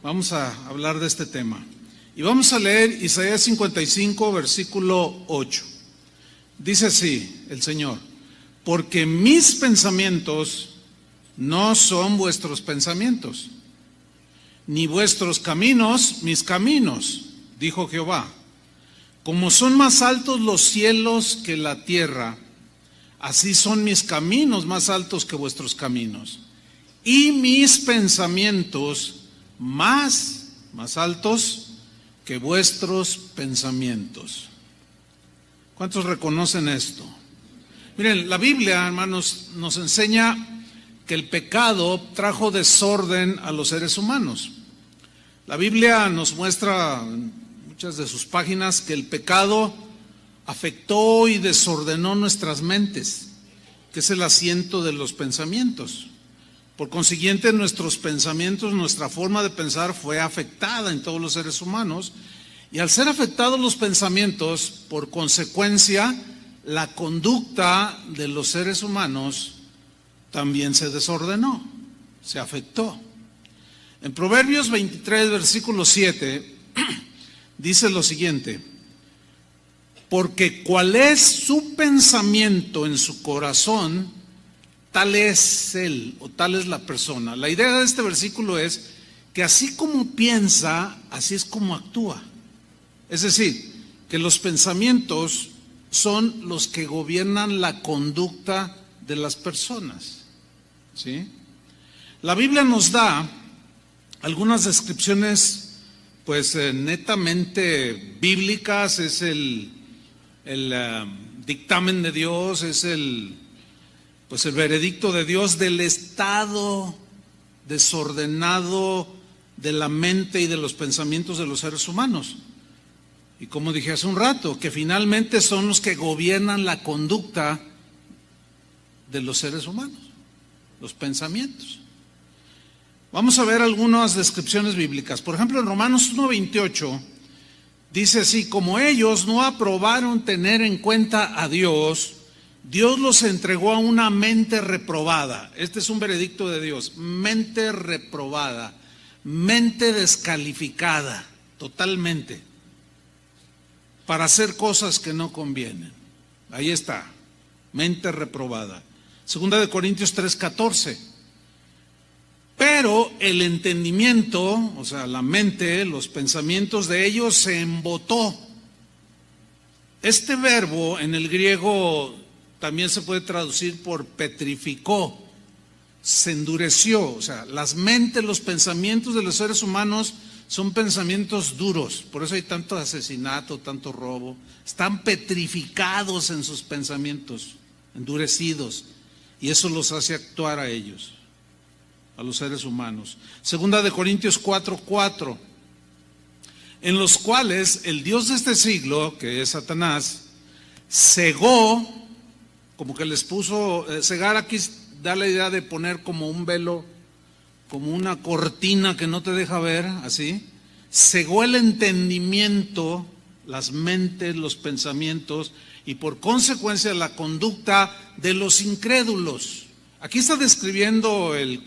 Vamos a hablar de este tema. Y vamos a leer Isaías 55, versículo 8. Dice así el Señor: porque mis pensamientos no son vuestros pensamientos, ni vuestros caminos mis caminos, dijo Jehová. Como son más altos los cielos que la tierra, así son mis caminos más altos que vuestros caminos, y mis pensamientos más altos que vuestros pensamientos. ¿Cuántos reconocen esto? Miren, la Biblia, hermanos, nos enseña que el pecado trajo desorden a los seres humanos. La Biblia nos muestra en muchas de sus páginas que el pecado afectó y desordenó nuestras mentes, que es el asiento de los pensamientos. Por consiguiente, nuestros pensamientos, nuestra forma de pensar fue afectada en todos los seres humanos, y al ser afectados los pensamientos, por consecuencia, la conducta de los seres humanos también se desordenó, se afectó. En Proverbios 23, versículo 7, dice lo siguiente: porque cuál es su pensamiento en su corazón, tal es él o tal es la persona. La idea de este versículo es que así como piensa, así es como actúa. Es decir, que los pensamientos son los que gobiernan la conducta de las personas, ¿sí? La Biblia nos da algunas descripciones pues netamente bíblicas. Es el dictamen de Dios, es el veredicto de Dios del estado desordenado de la mente y de los pensamientos de los seres humanos. Y como dije hace un rato, que finalmente son los que gobiernan la conducta de los seres humanos, los pensamientos. Vamos a ver algunas descripciones bíblicas. Por ejemplo, en Romanos 1:28 dice así: como ellos no aprobaron tener en cuenta a Dios, Dios los entregó a una mente reprobada. Este es un veredicto de Dios: mente reprobada, mente descalificada totalmente, para hacer cosas que no convienen. Ahí está, mente reprobada. Segunda de Corintios 3:14. Pero el entendimiento, o sea, la mente, los pensamientos de ellos se embotó. Este verbo en el griego también se puede traducir por petrificó, se endureció. O sea, las mentes, los pensamientos de los seres humanos son pensamientos duros. Por eso hay tanto asesinato, tanto robo. Están petrificados en sus pensamientos, endurecidos. Y eso los hace actuar a ellos, a los seres humanos. Segunda de Corintios 4:4. En los cuales el Dios de este siglo, que es Satanás, cegó, como que les puso, cegar aquí da la idea de poner como un velo, como una cortina que no te deja ver, así. Cegó el entendimiento, las mentes, los pensamientos, y por consecuencia la conducta de los incrédulos. Aquí está describiendo el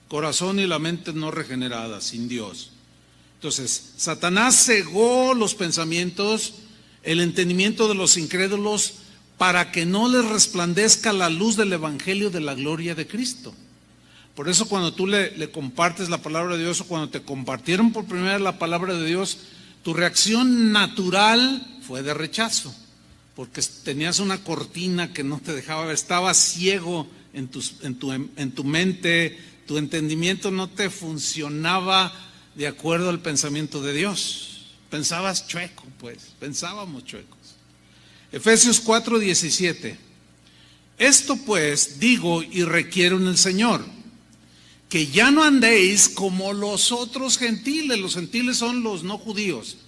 corazón y la mente no regenerada, sin Dios. Entonces, Satanás cegó los pensamientos, el entendimiento de los incrédulos, para que no les resplandezca la luz del evangelio de la gloria de Cristo. Por eso cuando tú le compartes la palabra de Dios, o cuando te compartieron por primera vez la palabra de Dios, tu reacción natural fue de rechazo, porque tenías una cortina que no te dejaba ver, estabas ciego en tu mente, tu entendimiento no te funcionaba de acuerdo al pensamiento de Dios. Pensabas chueco, pues, pensábamos chuecos. Efesios 4:17. Esto pues digo y requiero en el Señor, que ya no andéis como los otros gentiles. Los gentiles son los no judíos,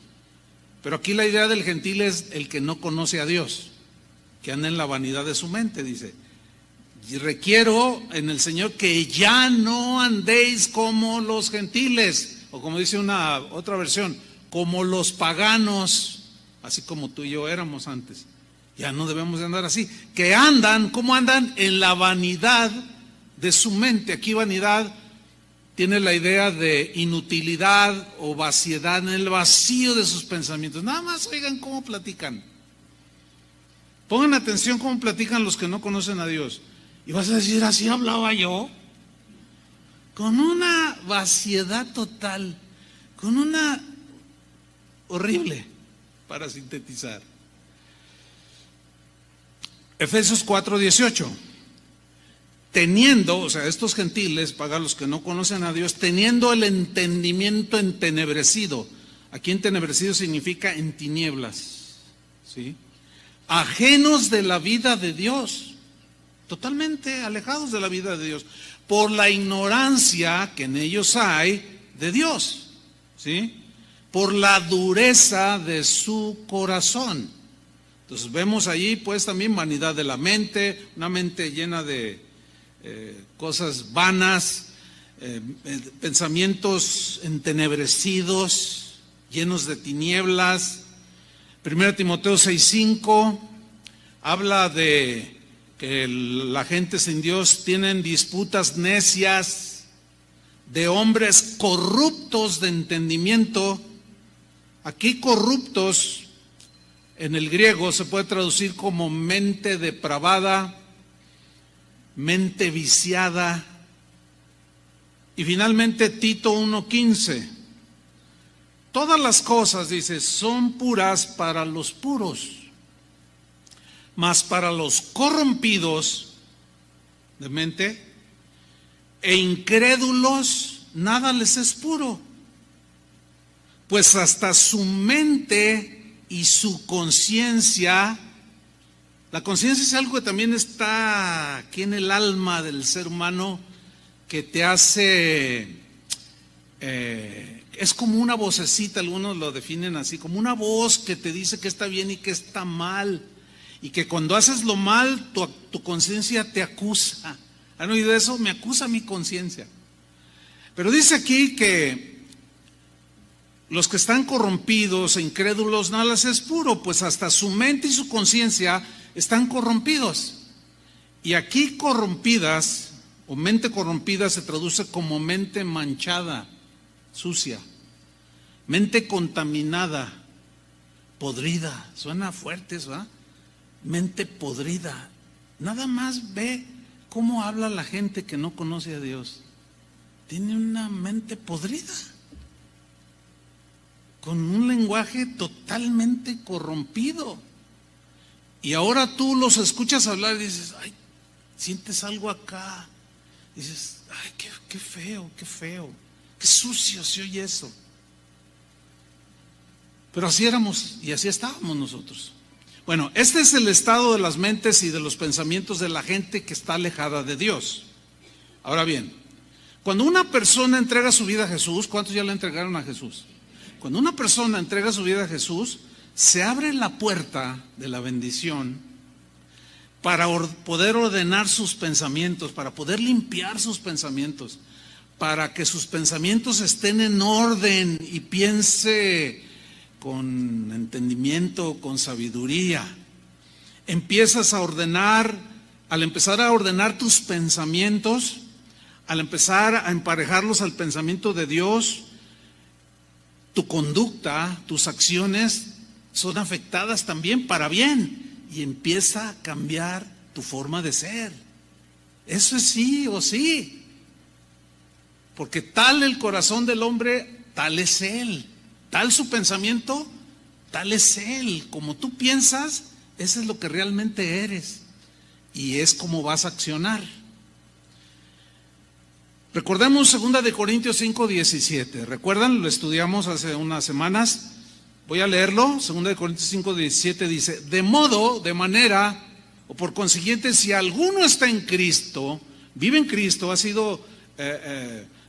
pero aquí la idea del gentil es el que no conoce a Dios, que anda en la vanidad de su mente. Dice: y requiero en el Señor que ya no andéis como los gentiles, o como dice una otra versión, como los paganos, así como tú y yo éramos antes. Ya no debemos de andar así, que andan, ¿cómo andan? En la vanidad de su mente. Aquí vanidad tiene la idea de inutilidad o vaciedad, en el vacío de sus pensamientos. Nada más oigan cómo platican. Pongan atención cómo platican los que no conocen a Dios. Y vas a decir, ¿así hablaba yo? Con una vaciedad total, con una horrible, para sintetizar. Efesios 4:18. Teniendo, o sea, estos gentiles, para los que no conocen a Dios, teniendo el entendimiento entenebrecido. Aquí entenebrecido significa en tinieblas, ¿sí? Ajenos de la vida de Dios, totalmente alejados de la vida de Dios, por la ignorancia que en ellos hay de Dios, ¿sí? Por la dureza de su corazón. Entonces vemos allí pues también vanidad de la mente, una mente llena de cosas vanas, pensamientos entenebrecidos, llenos de tinieblas. 1 Timoteo 6:5 habla de que la gente sin Dios tienen disputas necias, de hombres corruptos de entendimiento. Aquí corruptos en el griego se puede traducir como mente depravada, mente viciada. Y finalmente Tito 1:15. Todas las cosas, dice, son puras para los puros, mas para los corrompidos de mente e incrédulos nada les es puro, pues hasta su mente y su conciencia. La conciencia es algo que también está aquí en el alma del ser humano, que te hace, es como una vocecita, algunos lo definen así, como una voz que te dice que está bien y que está mal, y que cuando haces lo mal, tu conciencia te acusa. ¿Han oído eso? Me acusa mi conciencia. Pero dice aquí que los que están corrompidos e incrédulos nada les es puro, pues hasta su mente y su conciencia están corrompidos. Y aquí corrompidas, o mente corrompida, se traduce como mente manchada, sucia, mente contaminada, podrida. Suena fuerte eso, ¿verdad? Mente podrida. Nada más ve cómo habla la gente que no conoce a Dios. Tiene una mente podrida, con un lenguaje totalmente corrompido. Y ahora tú los escuchas hablar y dices, ay, sientes algo acá. Dices, ay, qué feo, qué sucio se oye eso. Pero así éramos y así estábamos nosotros. Bueno, este es el estado de las mentes y de los pensamientos de la gente que está alejada de Dios. Ahora bien, cuando una persona entrega su vida a Jesús, ¿cuántos ya le entregaron a Jesús? Cuando una persona entrega su vida a Jesús, se abre la puerta de la bendición para poder ordenar sus pensamientos, para poder limpiar sus pensamientos, para que sus pensamientos estén en orden y piense con entendimiento, con sabiduría. Empiezas a ordenar, al empezar a ordenar tus pensamientos, al empezar a emparejarlos al pensamiento de Dios, tu conducta, tus acciones son afectadas también para bien, y empieza a cambiar tu forma de ser. Eso es sí o sí, porque tal el corazón del hombre, tal es él, tal su pensamiento, tal es él. Como tú piensas, eso es lo que realmente eres, y es como vas a accionar. Recordemos 2 Corintios 5:17. ¿Recuerdan? Lo estudiamos hace unas semanas. Voy a leerlo. 2 Corintios 5:17 dice: de manera, o por consiguiente, si alguno está en Cristo, vive en Cristo, ha sido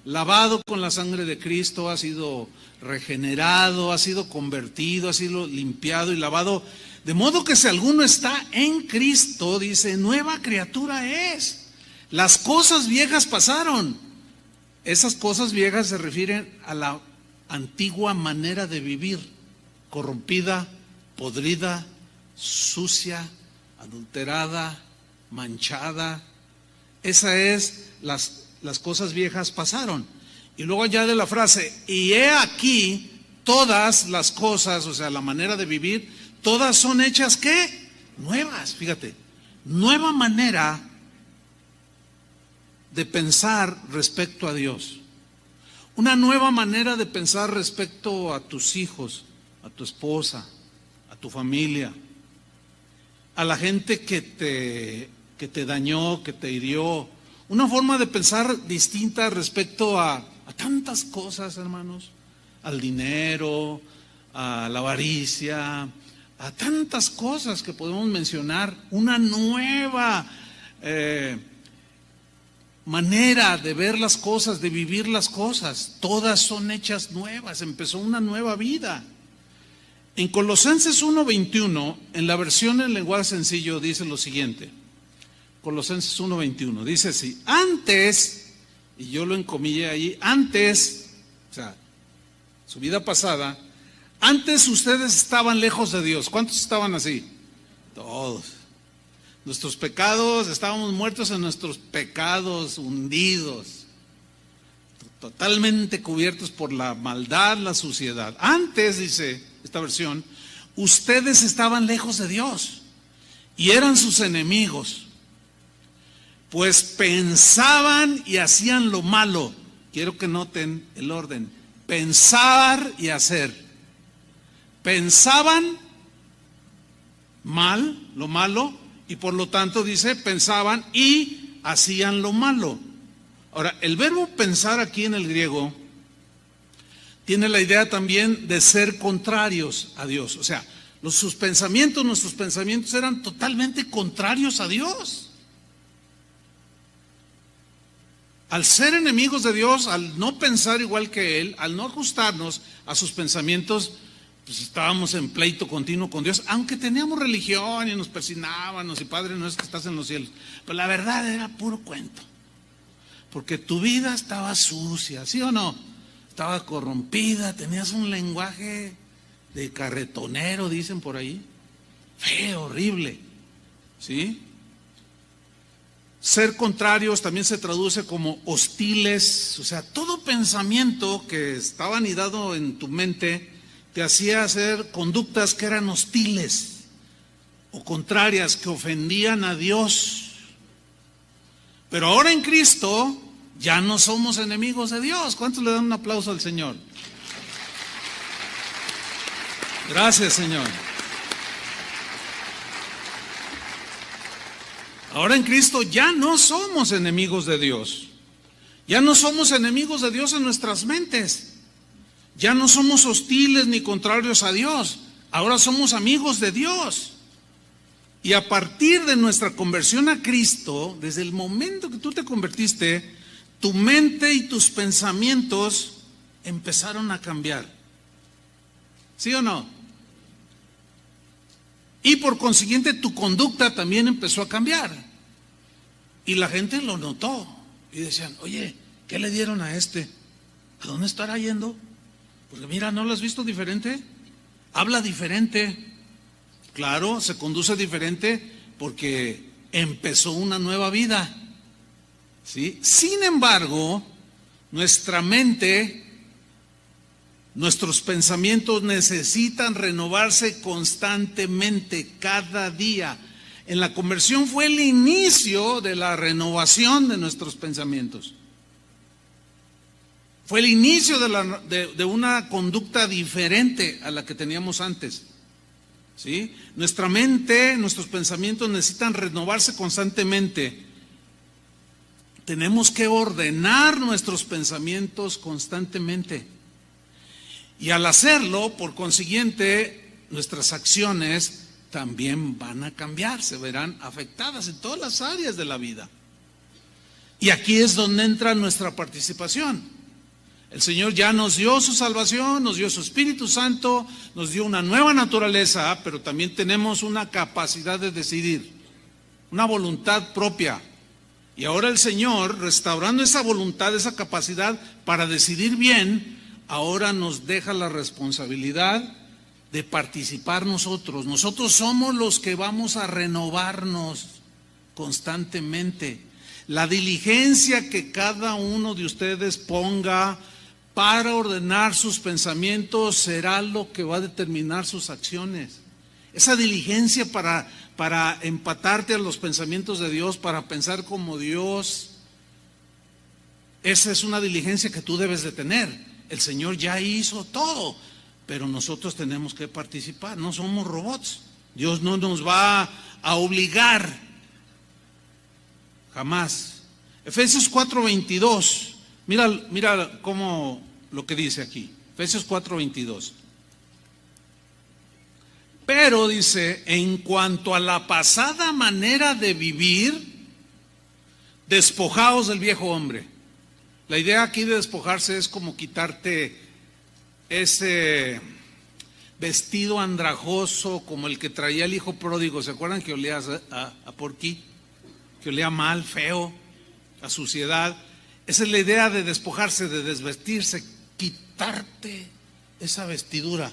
lavado con la sangre de Cristo, ha sido regenerado, ha sido convertido, ha sido limpiado y lavado. De modo que si alguno está en Cristo, dice, nueva criatura es. Las cosas viejas pasaron. Esas cosas viejas se refieren a la antigua manera de vivir, corrompida, podrida, sucia, adulterada, manchada. Esa es, las cosas viejas pasaron. Y luego añade la frase, y he aquí todas las cosas, o sea, la manera de vivir, todas son hechas, ¿qué? Nuevas, fíjate, nueva manera de pensar respecto a Dios. Una nueva manera de pensar respecto a tus hijos, a tu esposa, a tu familia, a la gente que te dañó, que te hirió. Una forma de pensar distinta respecto a tantas cosas, hermanos, al dinero, a la avaricia, a tantas cosas que podemos mencionar. Una nueva manera de ver las cosas, de vivir las cosas. Todas son hechas nuevas, empezó una nueva vida. En Colosenses 1:21, en la versión en lenguaje sencillo, dice lo siguiente. Colosenses 1:21, dice así: antes, y yo lo encomillé ahí, antes, o sea, su vida pasada, antes ustedes estaban lejos de Dios. ¿Cuántos estaban así? Todos. Nuestros pecados, estábamos muertos en nuestros pecados, hundidos, totalmente cubiertos por la maldad, la suciedad. Antes, dice esta versión, ustedes estaban lejos de Dios y eran sus enemigos, pues pensaban y hacían lo malo. Quiero que noten el orden: pensar y hacer. Pensaban mal, lo malo, y por lo tanto dice, pensaban y hacían lo malo. Ahora, el verbo pensar aquí en el griego tiene la idea también de ser contrarios a Dios. O sea, nuestros pensamientos eran totalmente contrarios a Dios. Al ser enemigos de Dios, al no pensar igual que Él, al no ajustarnos a sus pensamientos, pues estábamos en pleito continuo con Dios, aunque teníamos religión y nos persignábamos y Padre nuestro que estás en los cielos. Pero la verdad era puro cuento, porque tu vida estaba sucia, ¿sí o no? Estaba corrompida, tenías un lenguaje de carretonero, dicen por ahí, feo, horrible, ¿sí? Ser contrarios también se traduce como hostiles, o sea, todo pensamiento que estaba anidado en tu mente te hacía hacer conductas que eran hostiles o contrarias, que ofendían a Dios. Pero ahora en Cristo ya no somos enemigos de Dios. ¿Cuántos le dan un aplauso al Señor? Gracias, Señor. Ahora en Cristo ya no somos enemigos de Dios. Ya no somos enemigos de Dios en nuestras mentes. Ya no somos hostiles ni contrarios a Dios. Ahora somos amigos de Dios. Y a partir de nuestra conversión a Cristo, desde el momento que tú te convertiste, tu mente y tus pensamientos empezaron a cambiar. ¿Sí o no? Y por consiguiente tu conducta también empezó a cambiar. Y la gente lo notó. Y decían, oye, ¿qué le dieron a este? ¿A dónde estará yendo? Porque mira, ¿no lo has visto diferente? Habla diferente. Claro, se conduce diferente porque empezó una nueva vida. ¿Sí? Sin embargo, nuestra mente, nuestros pensamientos necesitan renovarse constantemente, cada día. En la conversión fue el inicio de la renovación de nuestros pensamientos. Fue el inicio de una conducta diferente a la que teníamos antes. ¿Sí? Nuestra mente, nuestros pensamientos necesitan renovarse constantemente. Tenemos que ordenar nuestros pensamientos constantemente. Y al hacerlo, por consiguiente, nuestras acciones también van a cambiar, se verán afectadas en todas las áreas de la vida. Y aquí es donde entra nuestra participación. El Señor ya nos dio su salvación, nos dio su Espíritu Santo, nos dio una nueva naturaleza, pero también tenemos una capacidad de decidir, una voluntad propia. Y ahora el Señor, restaurando esa voluntad, esa capacidad para decidir bien, ahora nos deja la responsabilidad de participar nosotros. Nosotros somos los que vamos a renovarnos constantemente. La diligencia que cada uno de ustedes ponga para ordenar sus pensamientos será lo que va a determinar sus acciones. Esa diligencia para empatarte a los pensamientos de Dios, para pensar como Dios, esa es una diligencia que tú debes de tener. El Señor ya hizo todo, pero nosotros tenemos que participar, no somos robots. Dios no nos va a obligar, jamás. Efesios 4:22, mira cómo lo que dice aquí, Efesios 4:22. Pero dice, en cuanto a la pasada manera de vivir, despojaos del viejo hombre. La idea aquí de despojarse es como quitarte ese vestido andrajoso como el que traía el hijo pródigo. ¿Se acuerdan que olía a porquí? Que olía mal, feo, a suciedad. Esa es la idea de despojarse, de desvestirse, quitarte esa vestidura.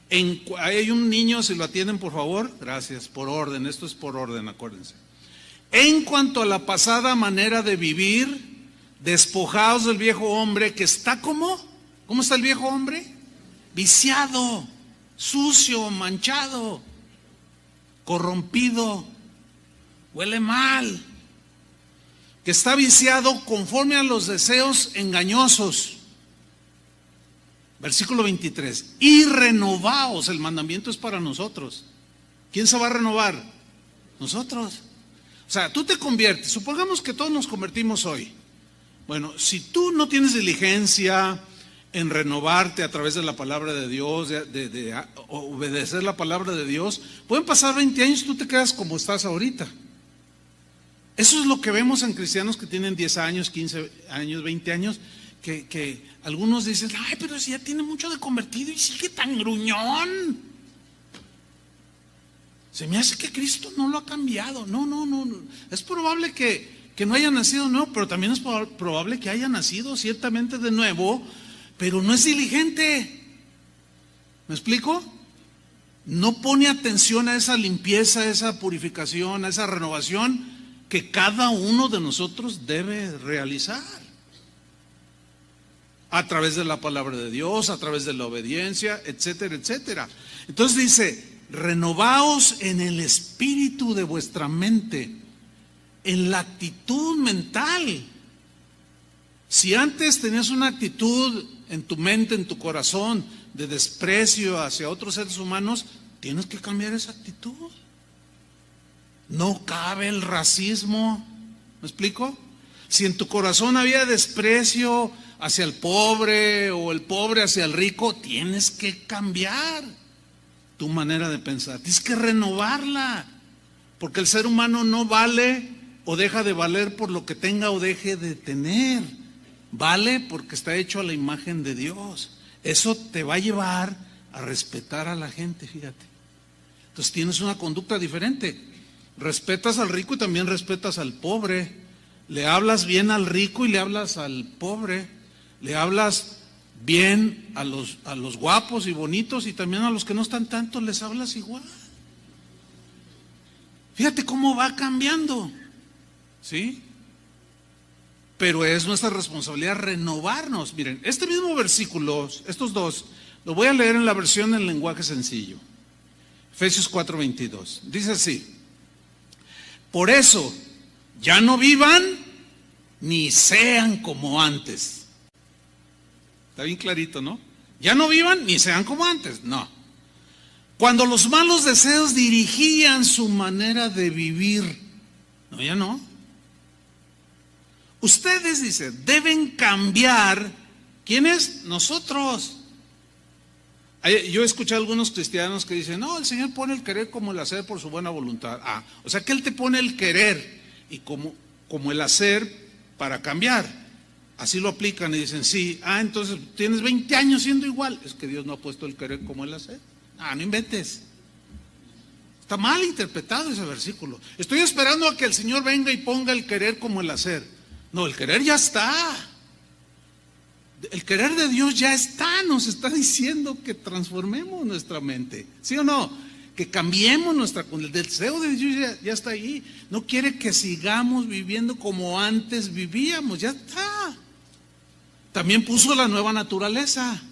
Hay un niño, si lo atienden por favor, gracias, por orden, esto es por orden, acuérdense. En cuanto a la pasada manera de vivir, despojados del viejo hombre que está ¿cómo está el viejo hombre? Viciado, sucio, manchado, corrompido, huele mal, que está viciado conforme a los deseos engañosos. Versículo 23, y renovaos, el mandamiento es para nosotros. ¿Quién se va a renovar? Nosotros. O sea, tú te conviertes, supongamos que todos nos convertimos hoy. Bueno, si tú no tienes diligencia en renovarte a través de la palabra de Dios, de obedecer la palabra de Dios, pueden pasar 20 años y tú te quedas como estás ahorita. Eso es lo que vemos en cristianos que tienen 10 años, 15 años, 20 años, que algunos dicen, ay, pero si ya tiene mucho de convertido y sigue tan gruñón. Se me hace que Cristo no lo ha cambiado. No. Es probable que no haya nacido nuevo, pero también es probable que haya nacido ciertamente de nuevo, pero no es diligente. ¿Me explico? No pone atención a esa limpieza, a esa purificación, a esa renovación que cada uno de nosotros debe realizar. A través de la palabra de Dios, a través de la obediencia, etcétera, etcétera. Entonces dice, renovaos en el espíritu de vuestra mente, en la actitud mental. Si antes tenías una actitud en tu mente, en tu corazón, de desprecio hacia otros seres humanos, tienes que cambiar esa actitud. No cabe el racismo. ¿Me explico? Si en tu corazón había desprecio hacia el pobre o el pobre hacia el rico, tienes que cambiar tu manera de pensar. Tienes que renovarla, porque el ser humano no vale o deja de valer por lo que tenga o deje de tener. Vale porque está hecho a la imagen de Dios. Eso te va a llevar a respetar a la gente, fíjate. Entonces tienes una conducta diferente. Respetas al rico y también respetas al pobre. Le hablas bien al rico y le hablas al pobre. Le hablas bien a los guapos y bonitos, y también a los que no están tanto les hablas igual. Fíjate cómo va cambiando, ¿sí? Pero es nuestra responsabilidad renovarnos. Miren, este mismo versículo, estos dos, lo voy a leer en la versión en lenguaje sencillo. Efesios 4:22. Dice así: por eso, ya no vivan ni sean como antes. Está bien clarito, ¿no? Ya no vivan ni sean como antes, no. Cuando los malos deseos dirigían su manera de vivir, no, ya no. Ustedes, dice, deben cambiar. ¿Quiénes? Nosotros. Yo he escuchado a algunos cristianos que dicen, no, el Señor pone el querer como el hacer por su buena voluntad. O sea que Él te pone el querer y como el hacer para cambiar. Así lo aplican y dicen, sí, entonces tienes 20 años siendo igual. Es que Dios no ha puesto el querer como el hacer. No inventes. Está mal interpretado ese versículo. Estoy esperando a que el Señor venga y ponga el querer como el hacer. No, el querer ya está. El querer de Dios ya está. Nos está diciendo que transformemos nuestra mente. ¿Sí o no? que cambiemos el deseo de Dios ya está ahí. No quiere que sigamos viviendo como antes vivíamos, ya está. También puso la nueva naturaleza,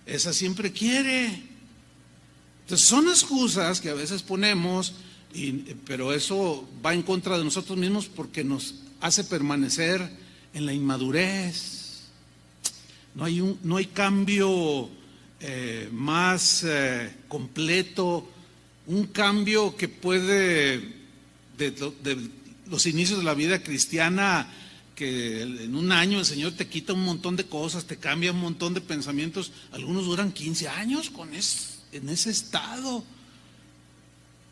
esa siempre quiere. Entonces son excusas que a veces ponemos, pero eso va en contra de nosotros mismos porque nos hace permanecer en la inmadurez. No hay cambio más completo, un cambio que puede, de los inicios de la vida cristiana, que en un año el Señor te quita un montón de cosas, te cambia un montón de pensamientos. Algunos duran 15 años en ese estado.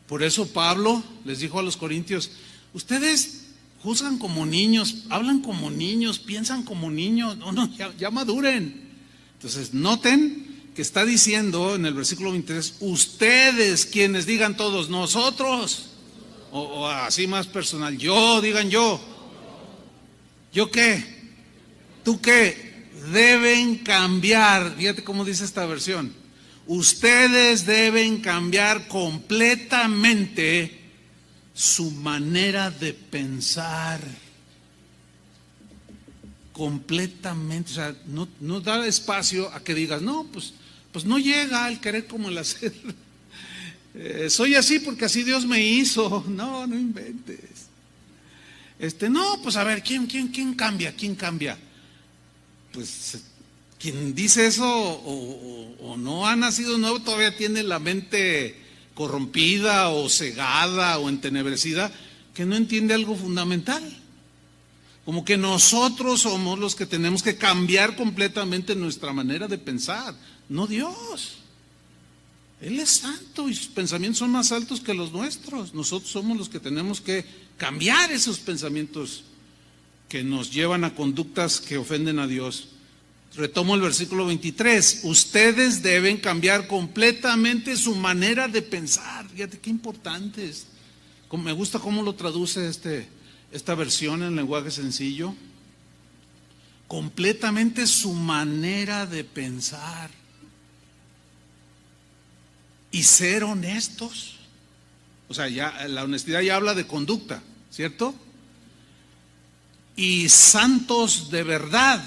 Por eso Pablo les dijo a los corintios: ustedes juzgan como niños, hablan como niños, piensan como niños. No, ya maduren. Entonces noten que está diciendo en el versículo 23, ustedes quienes digan todos, nosotros, o así más personal, digan yo. ¿Yo qué? ¿Tú qué? Deben cambiar. Fíjate cómo dice esta versión. Ustedes deben cambiar completamente su manera de pensar. Completamente. O sea, no da espacio a que digas, no, pues no llega el querer como el hacer. Soy así porque así Dios me hizo. No inventes. No, pues a ver, ¿quién cambia? ¿Quién cambia? Pues quien dice eso o no ha nacido nuevo todavía tiene la mente corrompida o cegada o entenebrecida, que no entiende algo fundamental. Como que nosotros somos los que tenemos que cambiar completamente nuestra manera de pensar, no Dios. Él es santo y sus pensamientos son más altos que los nuestros. Nosotros somos los que tenemos que cambiar esos pensamientos que nos llevan a conductas que ofenden a Dios. Retomo el versículo 23. Ustedes deben cambiar completamente su manera de pensar. Fíjate qué importante es. Me gusta cómo lo traduce esta versión en lenguaje sencillo. Completamente su manera de pensar. Y ser honestos. O sea, ya la honestidad ya habla de conducta, ¿cierto? Y santos de verdad.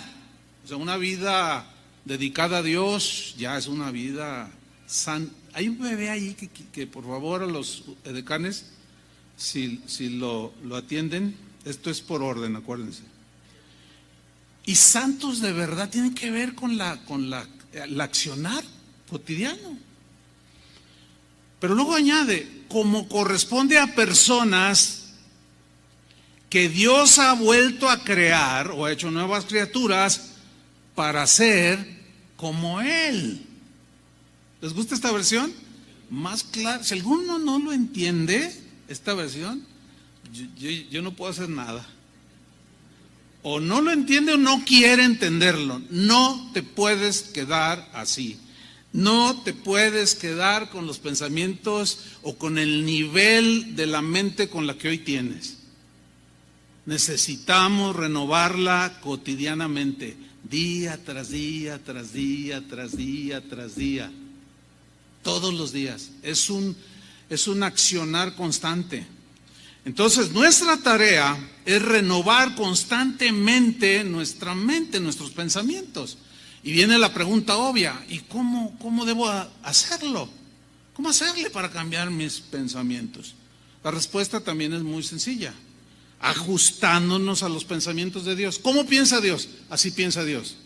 O sea, una vida dedicada a Dios ya es una vida santa. Hay un bebé ahí que por favor a los edecanes, si lo atienden, esto es por orden, acuérdense. Y santos de verdad tienen que ver con el accionar cotidiano. Pero luego añade, como corresponde a personas que Dios ha vuelto a crear o ha hecho nuevas criaturas para ser como Él. ¿Les gusta esta versión? Más claro. Si alguno no lo entiende, esta versión, yo no puedo hacer nada. O no lo entiende o no quiere entenderlo. No te puedes quedar así. No te puedes quedar con los pensamientos o con el nivel de la mente con la que hoy tienes. Necesitamos renovarla cotidianamente, día tras día, tras día, tras día, tras día. Todos los días. Es un accionar constante. Entonces, nuestra tarea es renovar constantemente nuestra mente, nuestros pensamientos. Y viene la pregunta obvia, ¿y cómo debo hacerlo? ¿Cómo hacerle para cambiar mis pensamientos? La respuesta también es muy sencilla, ajustándonos a los pensamientos de Dios. ¿Cómo piensa Dios? Así piensa Dios.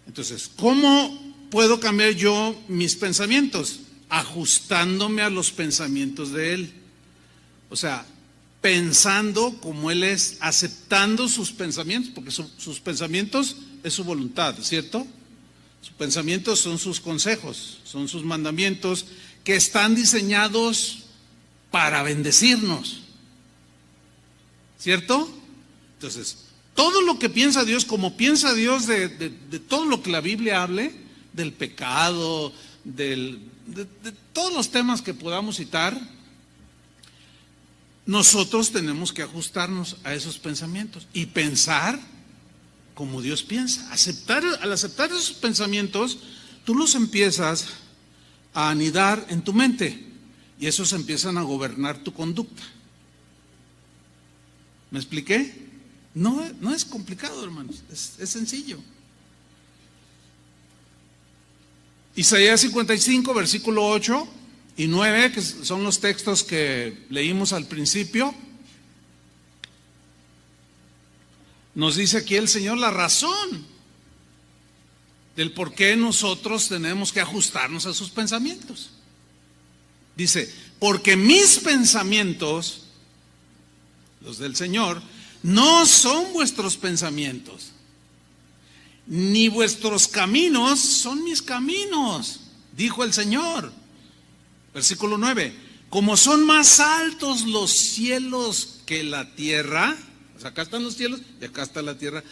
Entonces, ¿cómo puedo cambiar yo mis pensamientos? Ajustándome a los pensamientos de Él. O sea, pensando como Él es, aceptando sus pensamientos, porque sus pensamientos es su voluntad, ¿cierto? Sus pensamientos son sus consejos, son sus mandamientos que están diseñados para bendecirnos, ¿cierto? Entonces, todo lo que piensa Dios, como piensa Dios de todo lo que la Biblia hable, del pecado, de todos los temas que podamos citar, nosotros tenemos que ajustarnos a esos pensamientos y pensar como Dios piensa. Al aceptar esos pensamientos, tú los empiezas a anidar en tu mente. y esos empiezan a gobernar tu conducta. ¿Me expliqué? No es complicado, hermanos, es sencillo. Isaías 55, versículo 8 y 9, que son los textos que leímos al principio. Nos dice aquí el Señor la razón del por qué nosotros tenemos que ajustarnos a sus pensamientos. Dice, porque mis pensamientos, los del Señor, no son vuestros pensamientos, ni vuestros caminos son mis caminos, dijo el Señor. Versículo 9, como son más altos los cielos que la tierra, o sea, acá están los cielos y acá está la tierra,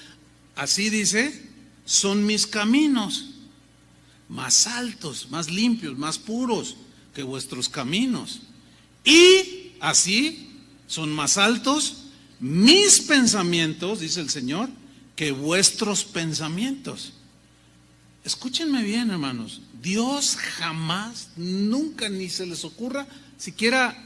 así dice, son mis caminos, más altos, más limpios, más puros que vuestros caminos. Y así son más altos mis pensamientos, dice el Señor, que vuestros pensamientos. Escúchenme bien, hermanos. Dios jamás, nunca, ni se les ocurra siquiera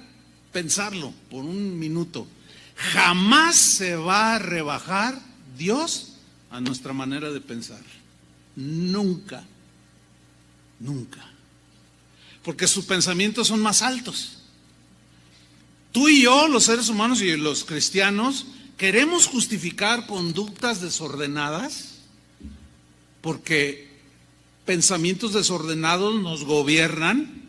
pensarlo por un minuto, jamás se va a rebajar Dios a nuestra manera de pensar. Nunca, nunca. Porque sus pensamientos son más altos. Tú y yo, los seres humanos y los cristianos, queremos justificar conductas desordenadas porque pensamientos desordenados nos gobiernan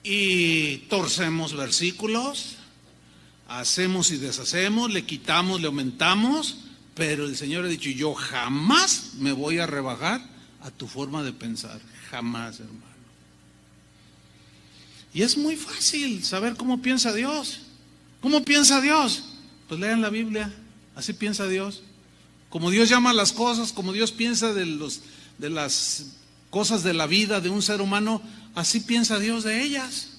y torcemos versículos, hacemos y deshacemos, le quitamos, le aumentamos, pero el Señor ha dicho, yo jamás me voy a rebajar a tu forma de pensar, jamás, hermano. Y es muy fácil saber cómo piensa Dios. ¿Cómo piensa Dios? Pues lean la Biblia, así piensa Dios. Como Dios llama las cosas, como Dios piensa de las cosas de la vida de un ser humano, así piensa Dios de ellas.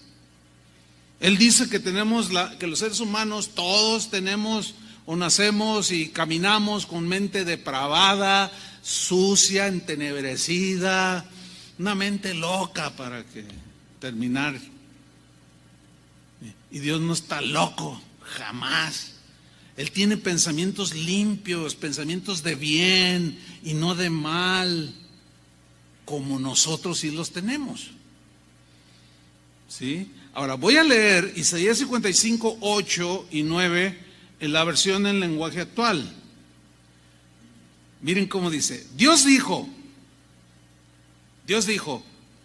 Él dice que que los seres humanos todos tenemos o nacemos y caminamos con mente depravada, sucia, entenebrecida, una mente loca para terminar. Y Dios no está loco, jamás. Él tiene pensamientos limpios, pensamientos de bien y no de mal, como nosotros sí los tenemos. ¿Sí? Ahora voy a leer Isaías 55, 8 y 9 en la versión en lenguaje actual. Miren cómo dice. Dios dijo,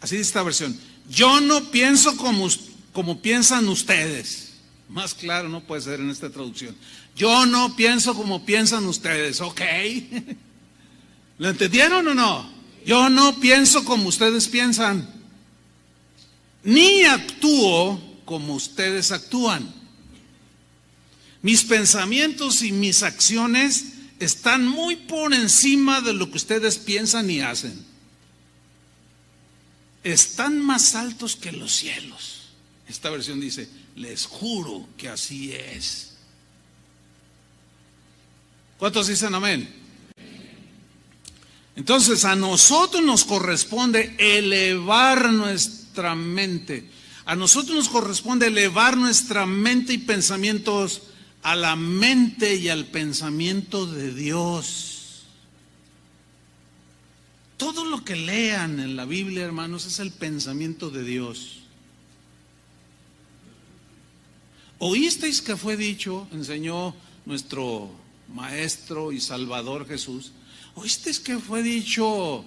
así dice esta versión, yo no pienso como piensan ustedes. Más claro no puede ser en esta traducción. Yo no pienso como piensan ustedes, ¿ok? ¿Lo entendieron o no? Yo no pienso como ustedes piensan, ni actúo como ustedes actúan. Mis pensamientos y mis acciones están muy por encima de lo que ustedes piensan y hacen. Están más altos que los cielos. Esta versión dice, les juro que así es. ¿Cuántos dicen amén? Entonces a nosotros nos corresponde elevar nuestra mente. A nosotros nos corresponde elevar nuestra mente y pensamientos a la mente y al pensamiento de Dios. Todo lo que lean en la Biblia, hermanos, es el pensamiento de Dios. ¿Oísteis que fue dicho, enseñó nuestro Maestro y Salvador Jesús? ¿Oísteis que fue dicho,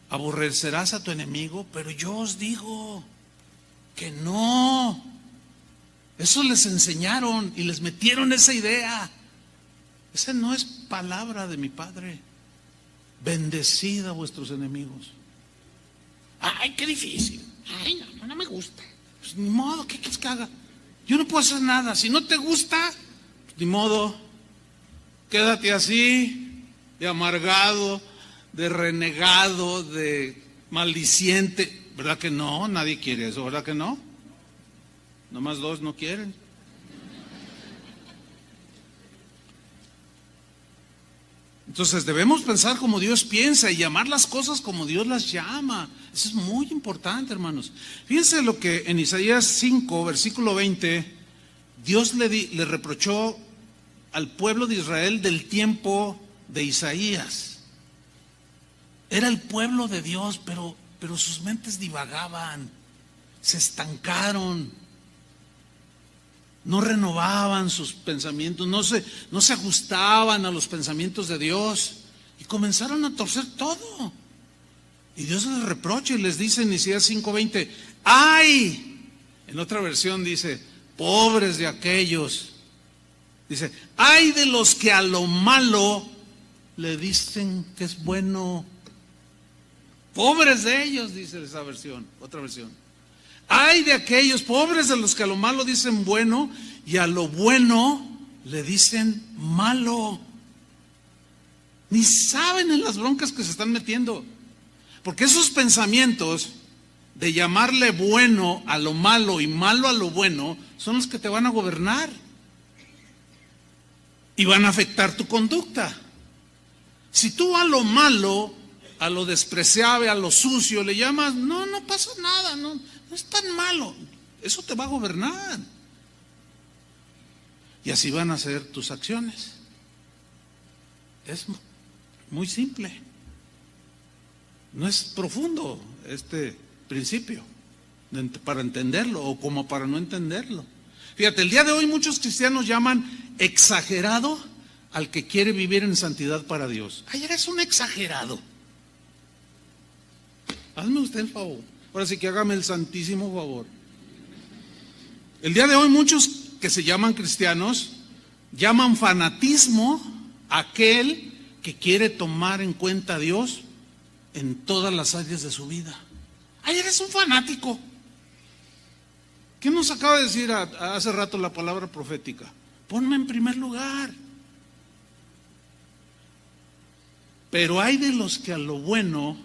aborrecerás a tu enemigo? Pero yo os digo que no. Eso les enseñaron y les metieron esa idea. Esa no es palabra de mi Padre. Bendecid a vuestros enemigos. Ay, qué difícil. Ay, no me gusta. Pues ni modo, ¿qué quieres que haga? Yo no puedo hacer nada. Si no te gusta, pues, ni modo. Quédate así, de amargado, de renegado, de maldiciente. ¿Verdad que no? Nadie quiere eso, ¿verdad que no? Nomás dos no quieren. Entonces debemos pensar como Dios piensa y llamar las cosas como Dios las llama. Eso es muy importante, hermanos. Fíjense lo que en Isaías 5, versículo 20, Dios le reprochó al pueblo de Israel del tiempo de Isaías. Era el pueblo de Dios, pero sus mentes divagaban, se estancaron, no renovaban sus pensamientos, no se ajustaban a los pensamientos de Dios y comenzaron a torcer todo. Y Dios les reprocha y les dice en Isaías 5:20, ¡ay! En otra versión dice, pobres de aquellos. Dice, ¡ay de los que a lo malo le dicen que es bueno! Pobres de ellos, dice esa versión, otra versión. Ay de aquellos pobres de los que a lo malo dicen bueno y a lo bueno le dicen malo. Ni saben en las broncas que se están metiendo. Porque esos pensamientos de llamarle bueno a lo malo y malo a lo bueno son los que te van a gobernar y van a afectar tu conducta. Si tú a lo malo, a lo despreciable, a lo sucio le llamas, no pasa nada, no es tan malo, eso te va a gobernar. Y así van a ser tus acciones. Es muy simple. No es profundo este principio para entenderlo o como para no entenderlo. Fíjate, el día de hoy muchos cristianos llaman exagerado al que quiere vivir en santidad para Dios. Ay, eres un exagerado. Hazme usted el favor. Ahora sí que hágame el santísimo favor. El día de hoy muchos que se llaman cristianos llaman fanatismo a aquel que quiere tomar en cuenta a Dios en todas las áreas de su vida. Ay, eres un fanático. ¿Qué nos acaba de decir hace rato la palabra profética? Ponme en primer lugar. Pero hay de los que a lo bueno,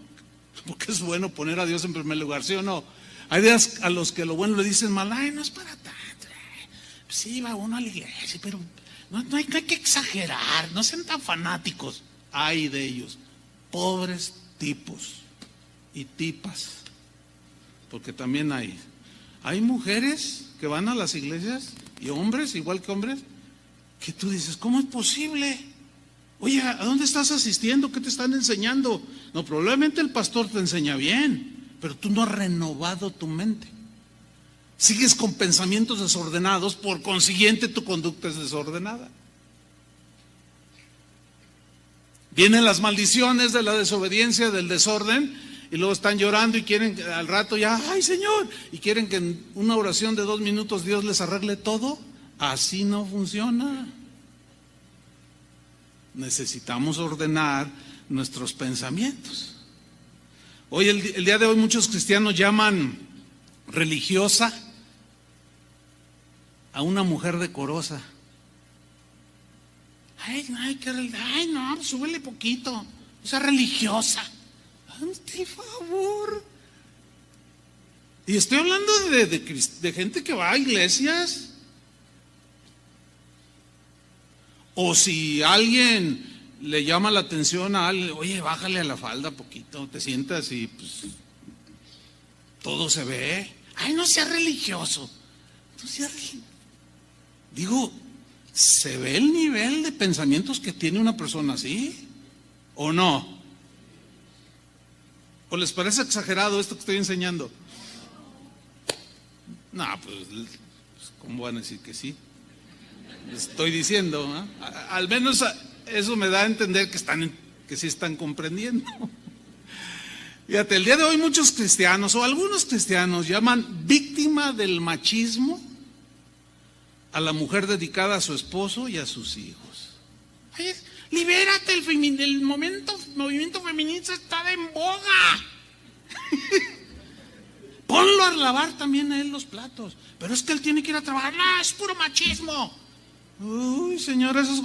porque es bueno poner a Dios en primer lugar, ¿sí o no? Hay de a los que a lo bueno le dicen mal, ay, no es para tanto. Sí, va uno a la iglesia, pero no hay que exagerar, no sean tan fanáticos. Hay de ellos, pobres tipos y tipas, porque también hay mujeres que van a las iglesias y hombres, igual que hombres, que tú dices, ¿cómo es posible? Oye, ¿a dónde estás asistiendo? ¿Qué te están enseñando? No, probablemente el pastor te enseña bien, pero tú no has renovado tu mente. Sigues con pensamientos desordenados, por consiguiente tu conducta es desordenada. Vienen las maldiciones de la desobediencia, del desorden, y luego están llorando y quieren al rato ya, ¡ay, Señor! Y quieren que en una oración de 2 minutos Dios les arregle todo. Así no funciona. Necesitamos ordenar nuestros pensamientos. Hoy, el día de hoy, muchos cristianos llaman religiosa a una mujer decorosa. Ay, no, súbele poquito. O sea, religiosa. Hazte favor. Y estoy hablando de gente que va a iglesias. O si alguien le llama la atención a alguien, oye, bájale a la falda poquito, te sientas y pues todo se ve. Ay, no sea religioso. No sea religioso. Digo, ¿se ve el nivel de pensamientos que tiene una persona así? ¿O no? ¿O les parece exagerado esto que estoy enseñando? No, pues, ¿cómo van a decir que sí? Estoy diciendo, ¿eh? Al menos eso me da a entender que sí están comprendiendo. Fíjate, el día de hoy muchos cristianos o algunos cristianos llaman víctima del machismo a la mujer dedicada a su esposo y a sus hijos. Ay, libérate, el movimiento feminista está en boga. Ponlo a lavar también a él los platos. Pero es que él tiene que ir a trabajar. No, es puro machismo. Uy, señor, esas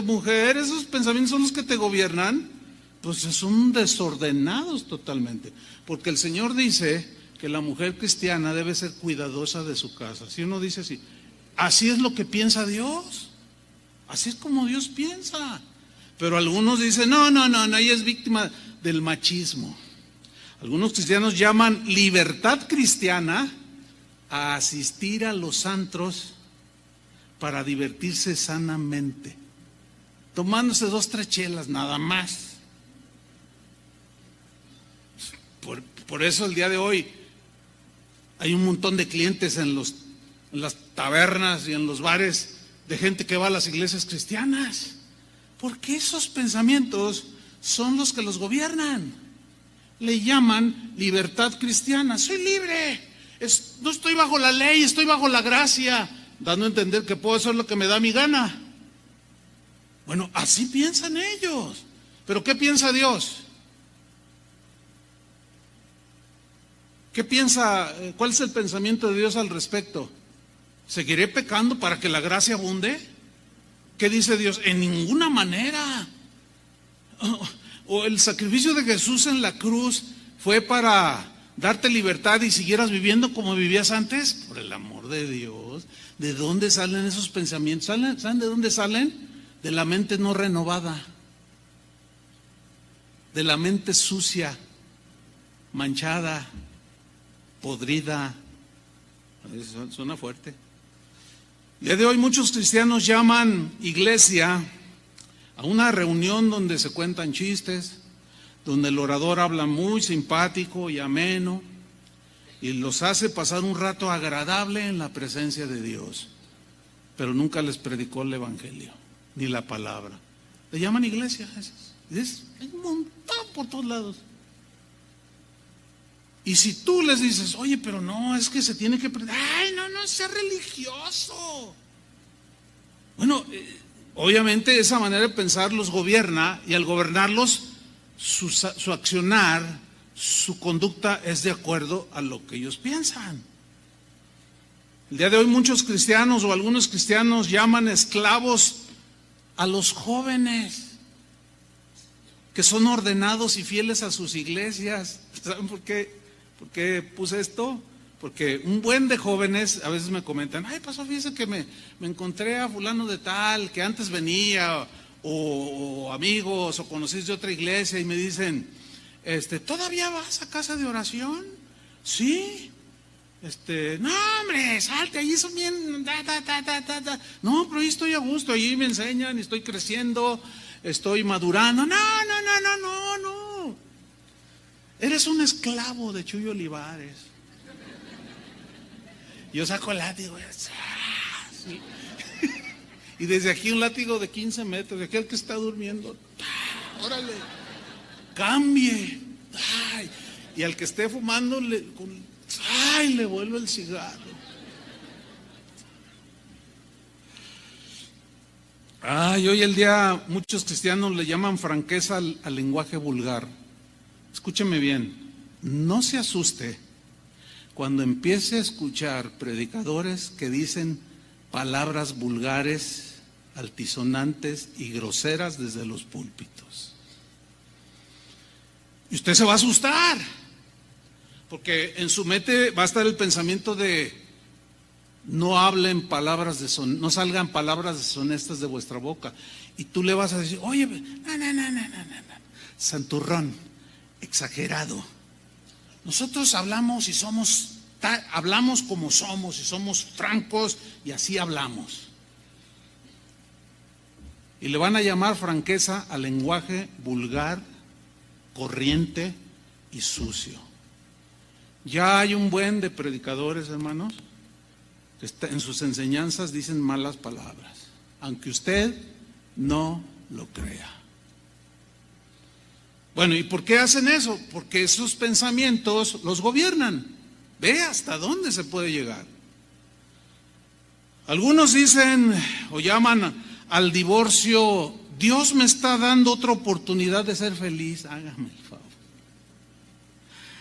mujeres, esos pensamientos son los que te gobiernan. Pues son desordenados totalmente. Porque el Señor dice que la mujer cristiana debe ser cuidadosa de su casa. Si uno dice así es lo que piensa Dios. Así es como Dios piensa. Pero algunos dicen, no, ella es víctima del machismo. Algunos cristianos llaman libertad cristiana a asistir a los antros para divertirse sanamente, tomándose 2, 3 chelas, nada más. Por eso el día de hoy hay un montón de clientes en las tabernas y en los bares de gente que va a las iglesias cristianas, porque esos pensamientos son los que los gobiernan. Le llaman libertad cristiana. Soy libre, no estoy bajo la ley, estoy bajo la gracia, dando a entender que puedo hacer lo que me da mi gana. Bueno, así piensan ellos. Pero ¿qué piensa Dios? ¿Qué piensa? ¿Cuál es el pensamiento de Dios al respecto? ¿Seguiré pecando para que la gracia abunde? ¿Qué dice Dios? En ninguna manera. O el sacrificio de Jesús en la cruz fue para darte libertad y siguieras viviendo como vivías antes. Por el amor de Dios, ¿de dónde salen esos pensamientos? ¿Saben de dónde salen? De la mente no renovada, de la mente sucia, manchada, podrida. Suena fuerte. El día de hoy muchos cristianos llaman iglesia a una reunión donde se cuentan chistes, donde el orador habla muy simpático y ameno y los hace pasar un rato agradable en la presencia de Dios, pero nunca les predicó el evangelio ni la palabra. Le llaman iglesia. Hay un montón por todos lados. Y si tú les dices, oye, pero no, es que se tiene que predicar, ay, no sea religioso. Bueno, obviamente esa manera de pensar los gobierna, y al gobernarlos, su accionar, su conducta es de acuerdo a lo que ellos piensan. El día de hoy muchos cristianos o algunos cristianos llaman esclavos a los jóvenes que son ordenados y fieles a sus iglesias. ¿Saben por qué puse esto? Porque un buen de jóvenes a veces me comentan, ay, pastor, fíjese que me encontré a fulano de tal, que antes venía, o amigos, o conocís de otra iglesia, y me dicen, ¿todavía vas a casa de oración? Sí. No, hombre, salte, allí son bien, no, pero ahí estoy a gusto, allí me enseñan, y estoy creciendo, estoy madurando. No. Eres un esclavo de Chuy Olivares. Yo saco el látigo y desde aquí un látigo de 15 metros, de aquel que está durmiendo, órale, cambie. Ay, y al que esté fumando, le vuelve el cigarro. Hoy el día muchos cristianos le llaman franqueza al lenguaje vulgar. Escúcheme bien, no se asuste cuando empiece a escuchar predicadores que dicen palabras vulgares, altisonantes y groseras desde los púlpitos. Y usted se va a asustar, porque en su mente va a estar el pensamiento de no hablen palabras no salgan palabras deshonestas de vuestra boca. Y tú le vas a decir, oye, no, santurrón, exagerado. Nosotros hablamos y hablamos como somos y somos francos y así hablamos. Y le van a llamar franqueza al lenguaje vulgar, corriente y sucio. Ya hay un buen de predicadores, hermanos, que en sus enseñanzas dicen malas palabras, aunque usted no lo crea. Bueno, ¿y por qué hacen eso? Porque esos pensamientos los gobiernan. Ve hasta dónde se puede llegar. Algunos dicen o llaman al divorcio, Dios me está dando otra oportunidad de ser feliz, hágame el favor.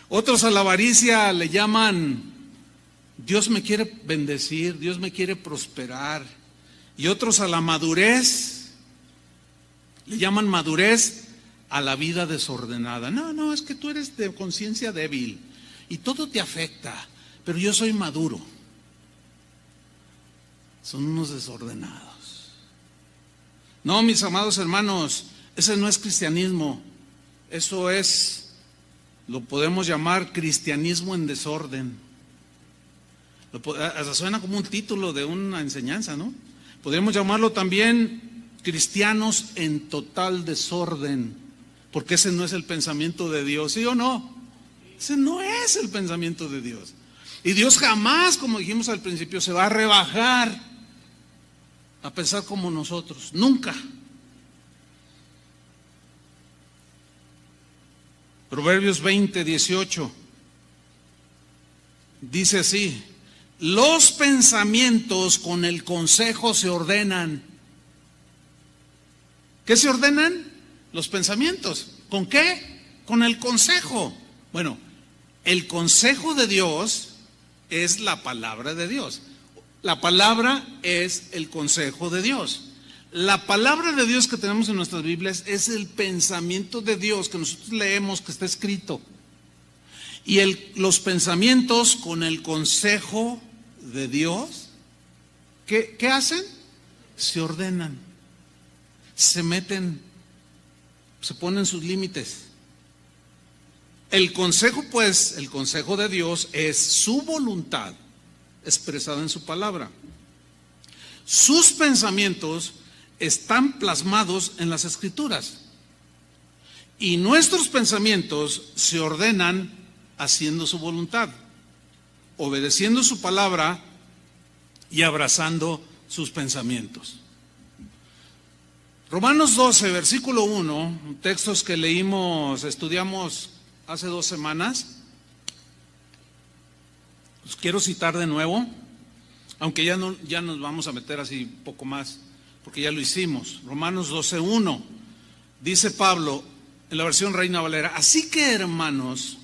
Otros a la avaricia le llaman, Dios me quiere bendecir, Dios me quiere prosperar. Y otros a la madurez, le llaman madurez a la vida desordenada. No, es que tú eres de conciencia débil y todo te afecta, pero yo soy maduro. Son unos desordenados. No, mis amados hermanos, Ese no es cristianismo, eso es, lo podemos llamar cristianismo en desorden. Hasta suena como un título de una enseñanza, ¿no? Podríamos llamarlo también cristianos en total desorden, porque ese no es el pensamiento de Dios, ¿sí o no? Ese no es el pensamiento de Dios. Y Dios jamás, como dijimos al principio, se va a rebajar a pensar como nosotros, nunca. Proverbios 20:18 dice así: los pensamientos con el consejo se ordenan. ¿Qué se ordenan? Los pensamientos. ¿Con qué? Con el consejo. Bueno, el consejo de Dios es la palabra de Dios. La palabra es el consejo de Dios. La palabra de Dios que tenemos en nuestras Biblias es el pensamiento de Dios que nosotros leemos, que está escrito. Y los pensamientos con el consejo de Dios, ¿qué hacen? Se ordenan, se meten, se ponen sus límites. El consejo, pues, el consejo de Dios es su voluntad expresada en su palabra. Sus pensamientos están plasmados en las Escrituras. Y nuestros pensamientos se ordenan haciendo su voluntad, obedeciendo su palabra y abrazando sus pensamientos. Romanos 12, versículo 1, textos que leímos, estudiamos hace 2 semanas. Los quiero citar de nuevo, aunque ya nos vamos a meter así un poco más, porque ya lo hicimos. Romanos 12, 1, dice Pablo en la versión Reina Valera: así que hermanos,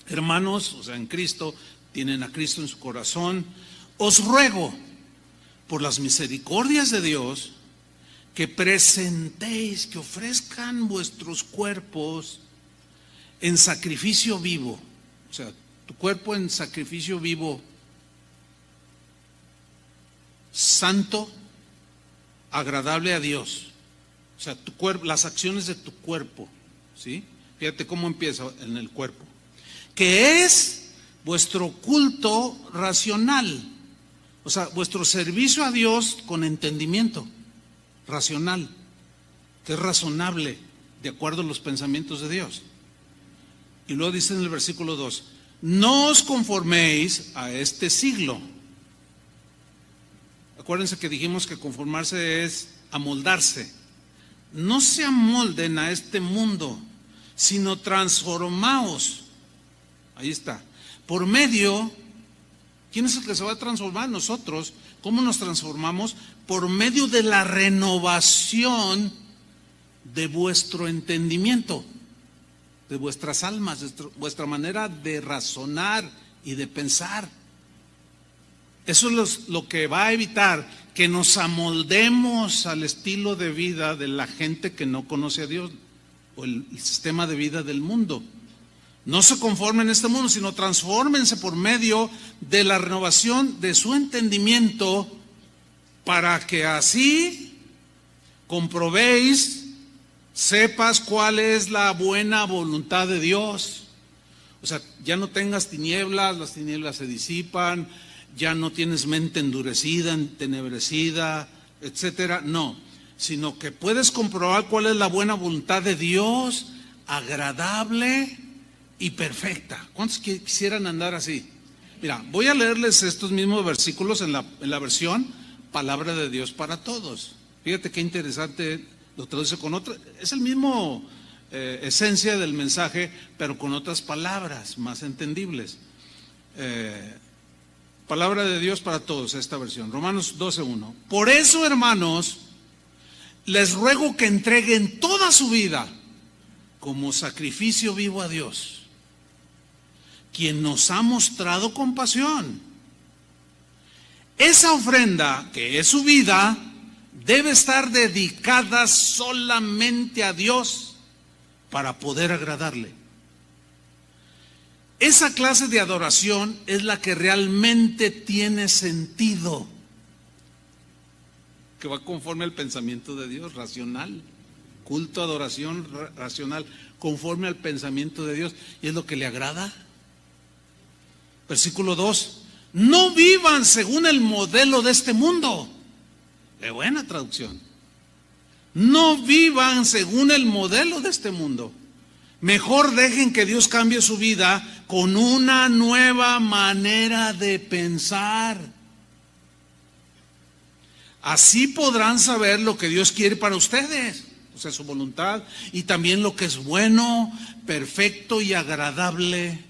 o sea, en Cristo, tienen a Cristo en su corazón, os ruego por las misericordias de Dios que presentéis, que ofrezcan vuestros cuerpos en sacrificio vivo. O sea, tu cuerpo en sacrificio vivo, santo, agradable a Dios. O sea, tu cuerpo, las acciones de tu cuerpo, ¿sí? Fíjate cómo empieza en el cuerpo. Que es vuestro culto racional. O sea, vuestro servicio a Dios con entendimiento racional, que es razonable, de acuerdo a los pensamientos de Dios. Y luego dice en el versículo 2: no os conforméis a este siglo. Acuérdense que dijimos que conformarse es amoldarse. No se amolden a este mundo, sino transformaos. Ahí está. Por medio, ¿quién es el que se va a transformar? Nosotros. ¿Cómo nos transformamos? Por medio de la renovación de vuestro entendimiento, de vuestras almas, de vuestra manera de razonar y de pensar. Eso es lo que va a evitar que nos amoldemos al estilo de vida de la gente que no conoce a Dios, o el sistema de vida del mundo. No se conformen a este mundo, sino transfórmense por medio de la renovación de su entendimiento, para que así comprobéis, sepas cuál es la buena voluntad de Dios. O sea, ya no tengas tinieblas, las tinieblas se disipan, ya no tienes mente endurecida, entenebrecida, etcétera. No, sino que puedes comprobar cuál es la buena voluntad de Dios, agradable y perfecta. ¿Cuántos quisieran andar así? Mira, voy a leerles estos mismos versículos en la versión Palabra de Dios para Todos. Fíjate qué interesante, lo traduce con otra, es el mismo esencia del mensaje, pero con otras palabras más entendibles. Palabra de Dios para Todos, esta versión, Romanos 12:1. Por eso, hermanos, les ruego que entreguen toda su vida como sacrificio vivo a Dios, quien nos ha mostrado compasión. Esa ofrenda, que es su vida, debe estar dedicada solamente a Dios para poder agradarle. Esa clase de adoración es la que realmente tiene sentido, que va conforme al pensamiento de Dios, racional, culto, adoración racional, conforme al pensamiento de Dios. ¿Y es lo que le agrada? Versículo 2. No vivan según el modelo de este mundo. Qué buena traducción. No vivan según el modelo de este mundo. Mejor dejen que Dios cambie su vida con una nueva manera de pensar. Así podrán saber lo que Dios quiere para ustedes, o sea, su voluntad, y también lo que es bueno, perfecto y agradable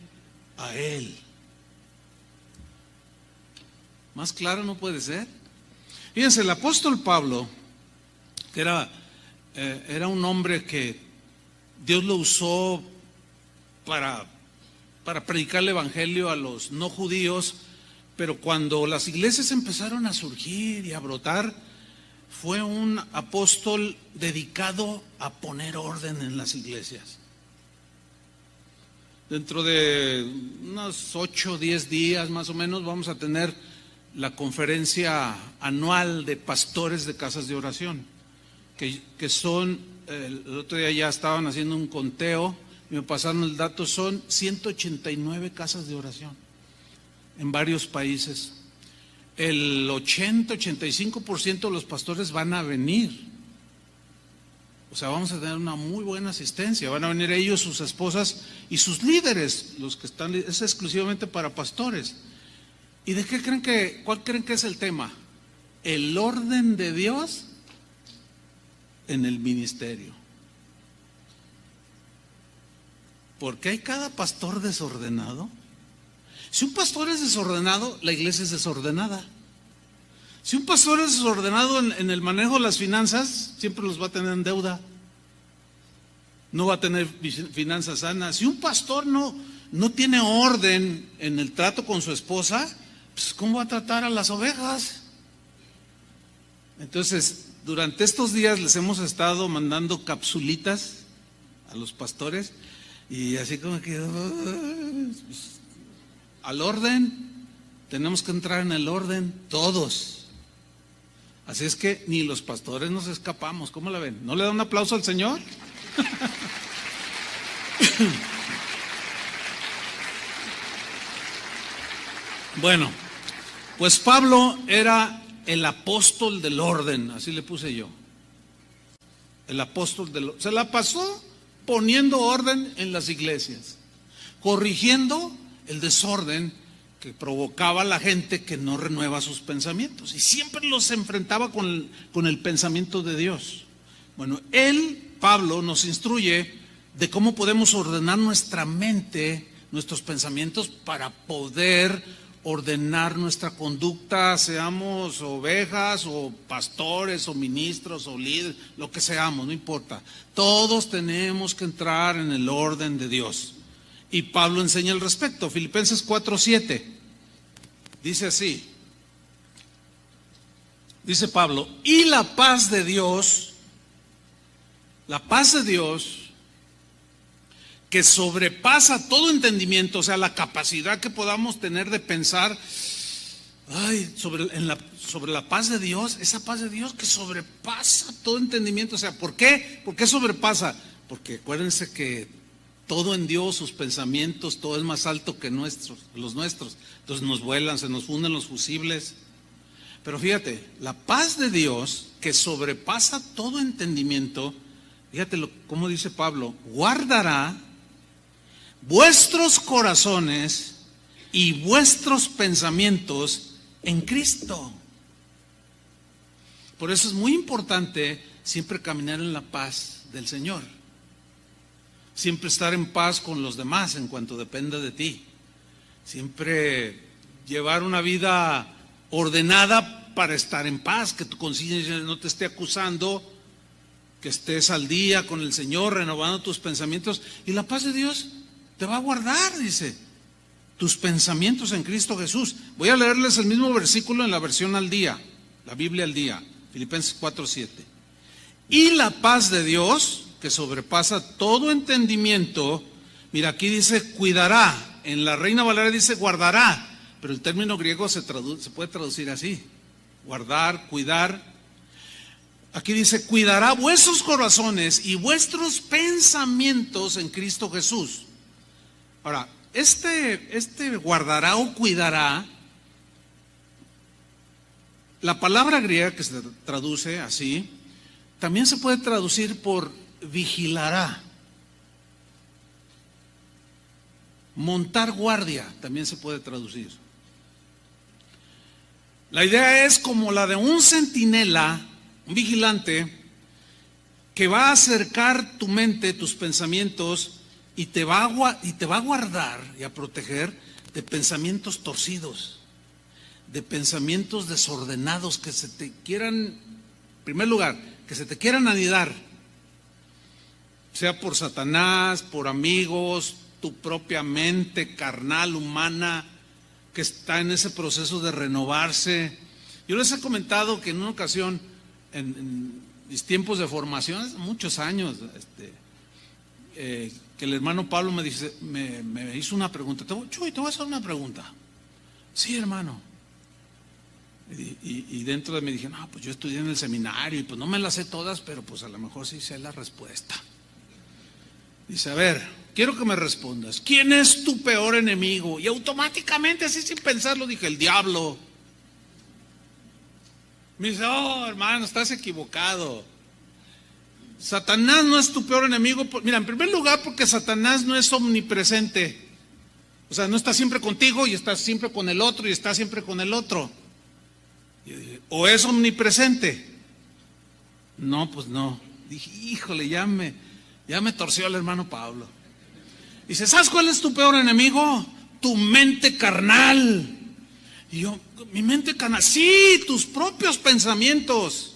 a Él. Más claro no puede ser. Fíjense, el apóstol Pablo, que era un hombre que Dios lo usó para predicar el evangelio a los no judíos, pero cuando las iglesias empezaron a surgir y a brotar, fue un apóstol dedicado a poner orden en las iglesias. Dentro de unos 8 o 10 días más o menos vamos a tener la conferencia anual de pastores de casas de oración, que son, el otro día ya estaban haciendo un conteo y me pasaron el dato, son 189 casas de oración en varios países. El 80-85% de los pastores van a venir. O sea, vamos a tener una muy buena asistencia. Van a venir ellos, sus esposas y sus líderes, los que están, es exclusivamente para pastores. ¿Y de qué creen cuál creen que es el tema? El orden de Dios en el ministerio. ¿Por qué hay cada pastor desordenado? Si un pastor es desordenado, la iglesia es desordenada. Si un pastor es desordenado en el manejo de las finanzas, siempre los va a tener en deuda. No va a tener finanzas sanas. Si un pastor no tiene orden en el trato con su esposa, pues ¿cómo va a tratar a las ovejas? Entonces, durante estos días les hemos estado mandando capsulitas a los pastores y así como que al orden, tenemos que entrar en el orden todos. Así es que ni los pastores nos escapamos. ¿Cómo la ven? ¿No le da un aplauso al Señor? Bueno, pues Pablo era el apóstol del orden, así le puse yo. El apóstol del orden. Se la pasó poniendo orden en las iglesias, corrigiendo el desorden que provocaba a la gente que no renueva sus pensamientos. Y siempre los enfrentaba con el pensamiento de Dios. Bueno, Pablo, nos instruye de cómo podemos ordenar nuestra mente, nuestros pensamientos, para poder ordenar nuestra conducta, seamos ovejas o pastores o ministros o líderes, lo que seamos, no importa. Todos tenemos que entrar en el orden de Dios. Y Pablo enseña al respecto. Filipenses 4:7 dice así, dice Pablo, y la paz de Dios que sobrepasa todo entendimiento, o sea, la capacidad que podamos tener de pensar sobre la paz de Dios, esa paz de Dios que sobrepasa todo entendimiento. O sea, ¿por qué? ¿Por qué sobrepasa? Porque acuérdense que todo en Dios, sus pensamientos, todo es más alto que los nuestros. Entonces nos vuelan, se nos funden los fusibles. Pero fíjate, la paz de Dios que sobrepasa todo entendimiento, fíjate cómo dice Pablo, guardará vuestros corazones y vuestros pensamientos en Cristo. Por eso es muy importante siempre caminar en la paz del Señor. Siempre estar en paz con los demás en cuanto dependa de ti. Siempre llevar una vida ordenada para estar en paz, que tu conciencia no te esté acusando, que estés al día con el Señor, renovando tus pensamientos. Y la paz de Dios te va a guardar, dice, tus pensamientos en Cristo Jesús. Voy a leerles el mismo versículo en la versión al día, la Biblia al día, Filipenses 4:7. Y la paz de Dios, que sobrepasa todo entendimiento, mira, aquí dice cuidará, en la Reina Valera dice guardará, pero el término griego se puede traducir así, guardar, cuidar. Aquí dice, cuidará vuestros corazones y vuestros pensamientos en Cristo Jesús. Ahora, este guardará o cuidará, la palabra griega que se traduce así, también se puede traducir por vigilará. Montar guardia también se puede traducir. La idea es como la de un centinela, un vigilante, que va a acercar tu mente, tus pensamientos, y te va a guardar y a proteger de pensamientos torcidos, de pensamientos desordenados que se te quieran, en primer lugar, que se te quieran anidar, sea por Satanás, por amigos, tu propia mente carnal, humana, que está en ese proceso de renovarse. Yo les he comentado que en una ocasión, en mis tiempos de formación, hace muchos años, que el hermano Pablo me hizo una pregunta. Chuy, te voy a hacer una pregunta. Sí, hermano. Y dentro de mí dije, no, pues yo estudié en el seminario y pues no me las sé todas, pero pues a lo mejor sí sé la respuesta. Dice, a ver, quiero que me respondas, ¿quién es tu peor enemigo? Y automáticamente, así sin pensarlo, dije, el diablo. Me dice, oh, hermano, estás equivocado. Satanás no es tu peor enemigo. Mira, en primer lugar, porque Satanás no es omnipresente. O sea, no está siempre contigo y está siempre con el otro y está siempre con el otro. O es omnipresente. No, pues no. Dije, híjole, ya me torció el hermano Pablo. Dice, ¿sabes cuál es tu peor enemigo? Tu mente carnal. Y yo, mi mente carnal, sí, tus propios pensamientos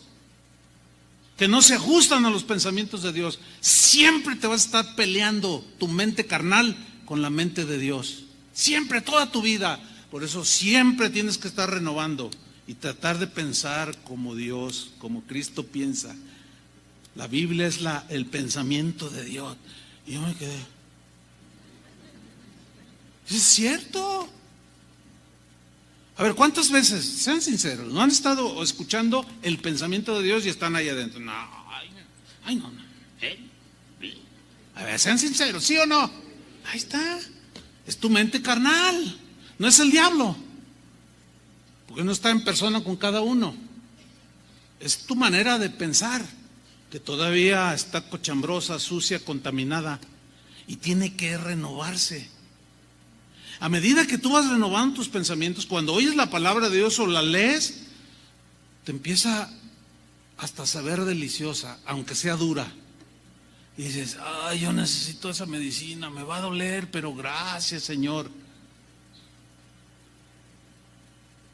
que no se ajustan a los pensamientos de Dios. Siempre te vas a estar peleando tu mente carnal con la mente de Dios. Siempre, toda tu vida. Por eso siempre tienes que estar renovando y tratar de pensar como Dios, como Cristo piensa. La Biblia es el pensamiento de Dios. Y yo me quedé. ¿Es cierto? A ver, ¿cuántas veces, sean sinceros, no han estado escuchando el pensamiento de Dios y están ahí adentro? No, no. A ver, sean sinceros, ¿sí o no? Ahí está. Es tu mente carnal, no es el diablo. Porque no está en persona con cada uno. Es tu manera de pensar, que todavía está cochambrosa, sucia, contaminada, y tiene que renovarse. A medida que tú vas renovando tus pensamientos, cuando oyes la palabra de Dios o la lees, te empieza hasta a saber deliciosa, aunque sea dura. Y dices, ay, yo necesito esa medicina, me va a doler, pero gracias, Señor.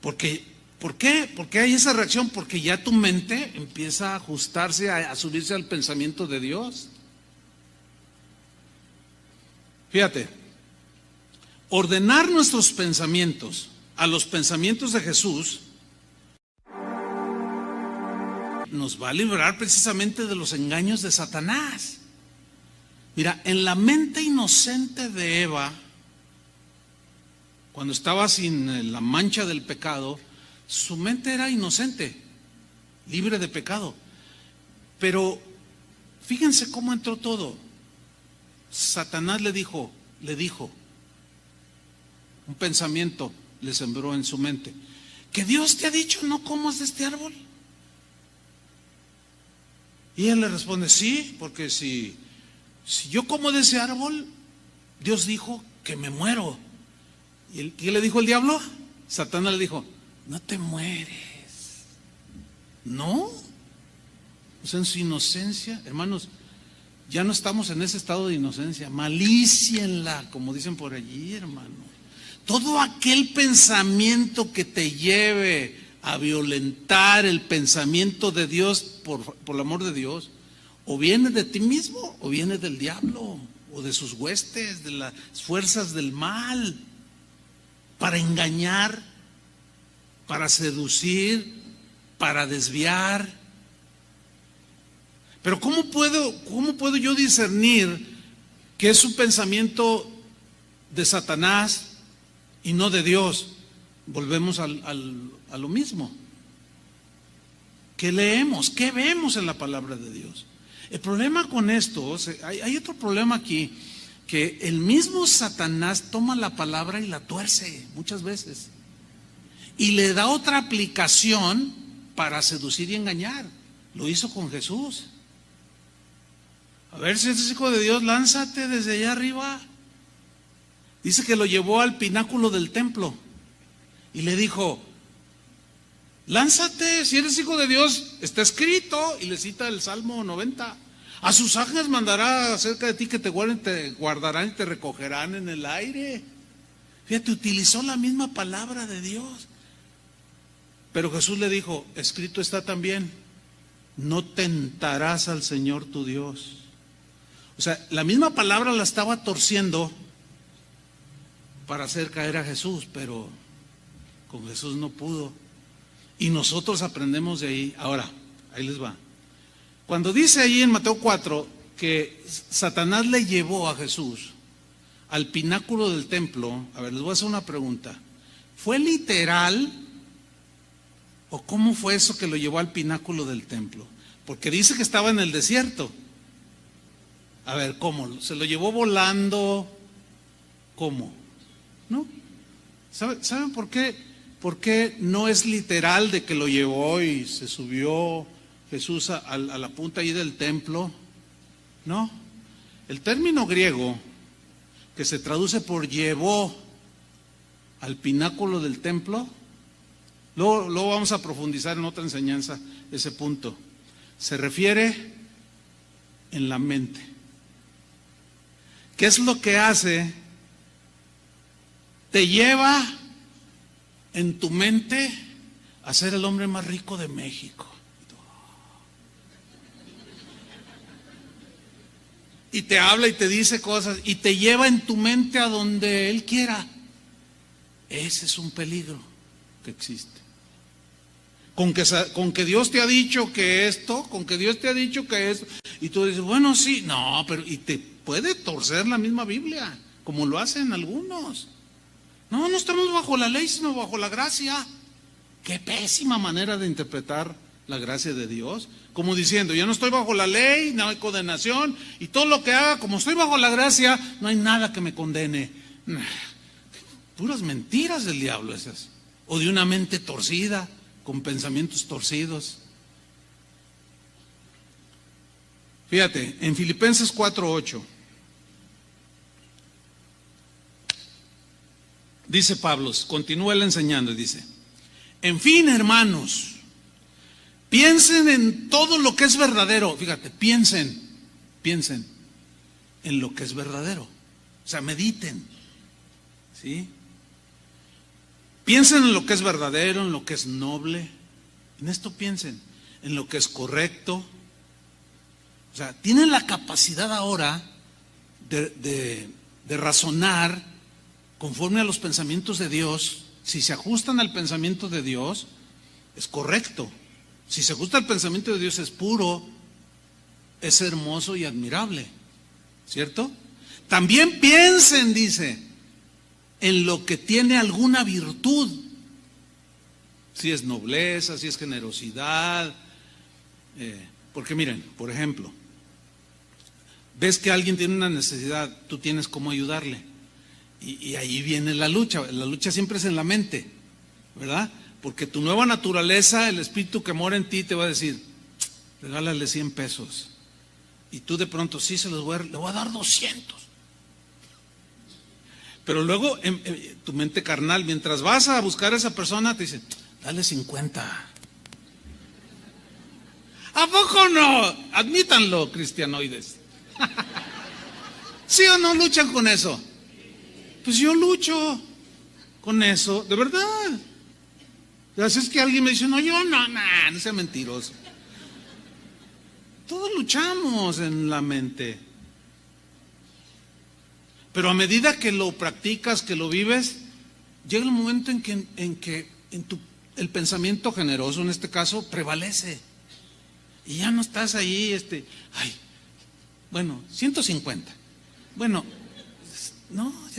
¿Por qué? ¿Por qué hay esa reacción? Porque ya tu mente empieza a ajustarse, a subirse al pensamiento de Dios. Fíjate, ordenar nuestros pensamientos a los pensamientos de Jesús nos va a librar precisamente de los engaños de Satanás. Mira, en la mente inocente de Eva, cuando estaba sin la mancha del pecado, su mente era inocente, libre de pecado. Pero fíjense cómo entró todo. Satanás le dijo, un pensamiento le sembró en su mente, que Dios te ha dicho no comas de este árbol. Y él le responde, sí, porque si yo como de ese árbol, Dios dijo que me muero. ¿Y qué le dijo el diablo? Satanás le dijo, no te mueres. ¿No? O sea, en su inocencia, hermanos, ya no estamos en ese estado de inocencia, malícienla, como dicen por allí, hermano. Todo aquel pensamiento que te lleve a violentar el pensamiento de Dios por el amor de Dios, o viene de ti mismo, o viene del diablo, o de sus huestes, de las fuerzas del mal, para engañar, para seducir, para desviar. Pero ¿cómo puedo yo discernir que es un pensamiento de Satanás y no de Dios? Volvemos a lo mismo. ¿Qué leemos? ¿Qué vemos en la palabra de Dios? El problema con esto, hay otro problema aquí, que el mismo Satanás toma la palabra y la tuerce muchas veces y le da otra aplicación para seducir y engañar. Lo hizo con Jesús. A ver, si eres hijo de Dios, lánzate desde allá arriba. Dice que lo llevó al pináculo del templo y le dijo: lánzate, si eres hijo de Dios, está escrito. Y le cita el Salmo 90. A sus ángeles mandará acerca de ti que te guardarán y te recogerán en el aire. Fíjate, utilizó la misma palabra de Dios. Pero Jesús le dijo: escrito está también, no tentarás al Señor tu Dios. O sea, la misma palabra la estaba torciendo para hacer caer a Jesús, pero con Jesús no pudo. Y nosotros aprendemos de ahí. Ahora, ahí les va. Cuando dice ahí en Mateo 4 que Satanás le llevó a Jesús al pináculo del templo, a ver, les voy a hacer una pregunta. ¿Fue literal o cómo fue eso que lo llevó al pináculo del templo? Porque dice que estaba en el desierto. A ver, ¿cómo? ¿Se lo llevó volando? ¿Cómo? ¿No? ¿Saben por qué? ¿Por qué no es literal de que lo llevó y se subió Jesús a la punta ahí del templo? No. El término griego que se traduce por llevó al pináculo del templo, luego vamos a profundizar en otra enseñanza ese punto. Se refiere en la mente. ¿Qué es lo que hace? Te lleva en tu mente a ser el hombre más rico de México. Y te habla y te dice cosas y te lleva en tu mente a donde Él quiera. Ese es un peligro que existe. Con que Dios te ha dicho que esto, con que Dios te ha dicho que esto, y tú dices, bueno, sí, no, pero y te puede torcer la misma Biblia, como lo hacen algunos. No, no estamos bajo la ley, sino bajo la gracia. Qué pésima manera de interpretar la gracia de Dios, como diciendo, yo no estoy bajo la ley, no hay condenación, y todo lo que haga, como estoy bajo la gracia, no hay nada que me condene. Puras mentiras del diablo esas, o de una mente torcida, con pensamientos torcidos. Fíjate, en Filipenses 4:8, dice Pablo, continúa él enseñando y dice: en fin, hermanos, piensen en todo lo que es verdadero. Fíjate, piensen en lo que es verdadero. O sea, mediten, ¿sí? Piensen en lo que es verdadero, en lo que es noble. En esto piensen, en lo que es correcto. O sea, tienen la capacidad ahora de razonar conforme a los pensamientos de Dios. Si se ajustan al pensamiento de Dios, es correcto. Si se ajusta al pensamiento de Dios, es puro, es hermoso y admirable, ¿cierto? También piensen, dice, en lo que tiene alguna virtud. Si es nobleza, si es generosidad. Porque miren, por ejemplo, ves que alguien tiene una necesidad, tú tienes cómo ayudarle. Y ahí viene la lucha siempre es en la mente, ¿verdad? Porque tu nueva naturaleza, el espíritu que mora en ti te va a decir, regálale 100 pesos. Y tú de pronto, sí, le voy a dar 200. Pero luego tu mente carnal, mientras vas a buscar a esa persona, te dice, dale 50. ¿A poco no? Admítanlo, cristianoides. ¿Sí o no luchan con eso? Pues yo lucho con eso, de verdad. Así es que alguien me dice, no sea mentiroso. Todos luchamos en la mente. Pero a medida que lo practicas, que lo vives, llega el momento en que el pensamiento generoso, en este caso, prevalece. Y ya no estás ahí, 150. Bueno, no.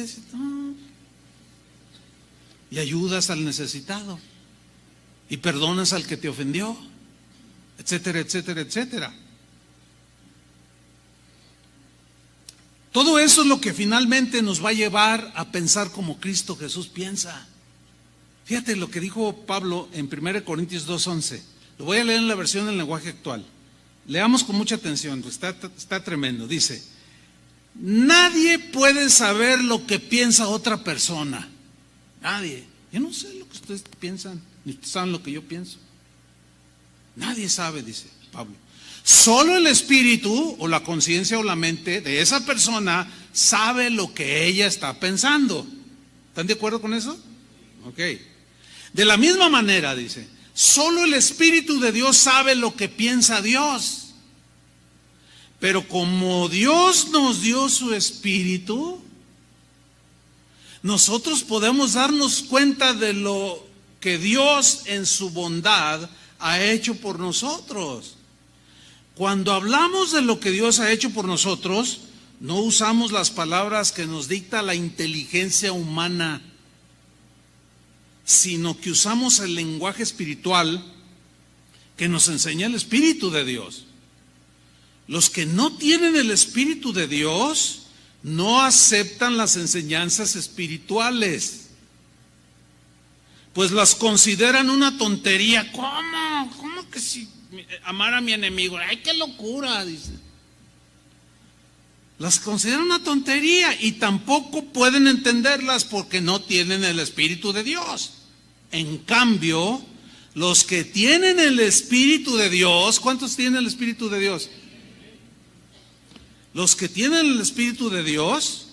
Y ayudas al necesitado. Y perdonas al que te ofendió. etcétera, etcétera, etcétera. Todo eso es lo que finalmente nos va a llevar a pensar como Cristo Jesús piensa. Fíjate lo que dijo Pablo en 1 Corintios 2:11. Lo voy a leer en la versión del lenguaje actual. Leamos con mucha atención, está tremendo. Dice: nadie puede saber lo que piensa otra persona. Nadie. Yo no sé lo que ustedes piensan, ni ustedes saben lo que yo pienso. Nadie sabe, dice Pablo. Solo el espíritu o la conciencia o la mente de esa persona sabe lo que ella está pensando. ¿Están de acuerdo con eso? Ok. De la misma manera, dice, solo el Espíritu de Dios sabe lo que piensa Dios. Pero como Dios nos dio su Espíritu, nosotros podemos darnos cuenta de lo que Dios en su bondad ha hecho por nosotros. Cuando hablamos de lo que Dios ha hecho por nosotros, no usamos las palabras que nos dicta la inteligencia humana, sino que usamos el lenguaje espiritual que nos enseña el Espíritu de Dios. Los que no tienen el Espíritu de Dios no aceptan las enseñanzas espirituales, pues las consideran una tontería. ¿Cómo que si amar a mi enemigo? ¡Ay, qué locura! Dice. Las consideran una tontería y tampoco pueden entenderlas porque no tienen el Espíritu de Dios. En cambio, los que tienen el Espíritu de Dios, ¿cuántos tienen el Espíritu de Dios? Los que tienen el Espíritu de Dios,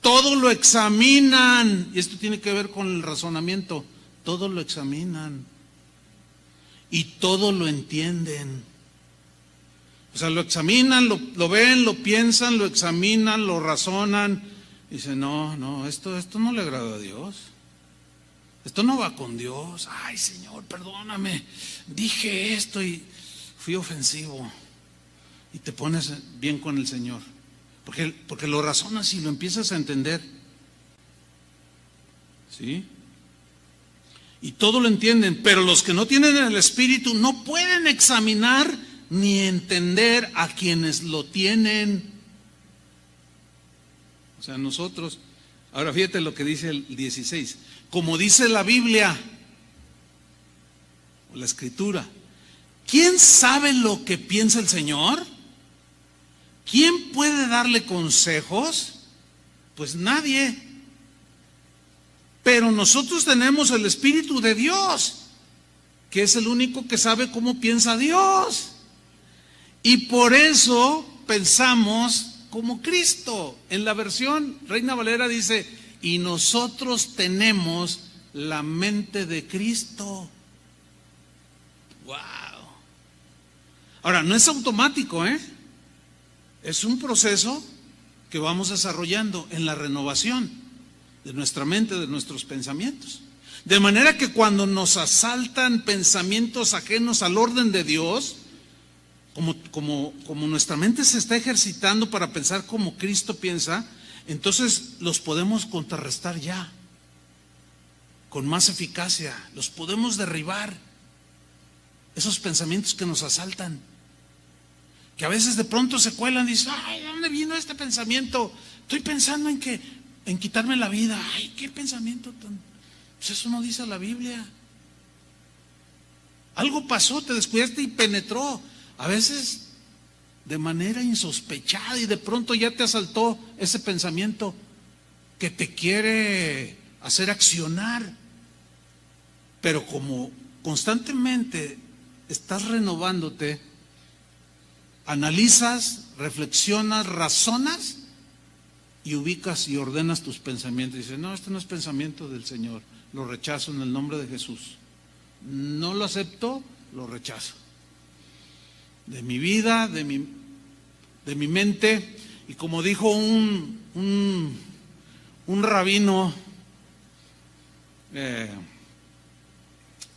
todo lo examinan, y esto tiene que ver con el razonamiento, todo lo examinan y todo lo entienden. O sea, lo examinan, lo ven, lo piensan, lo examinan, lo razonan. Dicen, no, esto no le agrada a Dios. Esto no va con Dios. Ay, Señor, perdóname. Dije esto y fui ofensivo. Y te pones bien con el Señor. Porque lo razonas y lo empiezas a entender. ¿Sí? Y todo lo entienden. Pero los que no tienen el Espíritu no pueden examinar ni entender a quienes lo tienen. O sea, nosotros. Ahora fíjate lo que dice el 16. Como dice la Biblia o la Escritura, ¿quién sabe lo que piensa el Señor? ¿Quién puede darle consejos? Pues nadie. Pero nosotros tenemos el Espíritu de Dios, que es el único que sabe cómo piensa Dios. Y por eso pensamos como Cristo. En la versión Reina Valera dice, y nosotros tenemos la mente de Cristo. Wow. Ahora, no es automático, es un proceso que vamos desarrollando en la renovación de nuestra mente, de nuestros pensamientos. De manera que cuando nos asaltan pensamientos ajenos al orden de Dios, como nuestra mente se está ejercitando para pensar como Cristo piensa, entonces los podemos contrarrestar ya, con más eficacia, los podemos derribar, esos pensamientos que nos asaltan, que a veces de pronto se cuelan y dicen, ay, ¿de dónde vino este pensamiento? Estoy pensando en quitarme la vida. Ay, ¿qué pensamiento tan? Pues eso no dice la Biblia. Algo pasó, te descuidaste y penetró, a veces de manera insospechada, y de pronto ya te asaltó ese pensamiento que te quiere hacer accionar. Pero como constantemente estás renovándote, analizas, reflexionas, razonas y ubicas y ordenas tus pensamientos. Y dices, no, este no es pensamiento del Señor, lo rechazo en el nombre de Jesús. No lo acepto, lo rechazo. De mi vida, de mi mente. Y como dijo un rabino de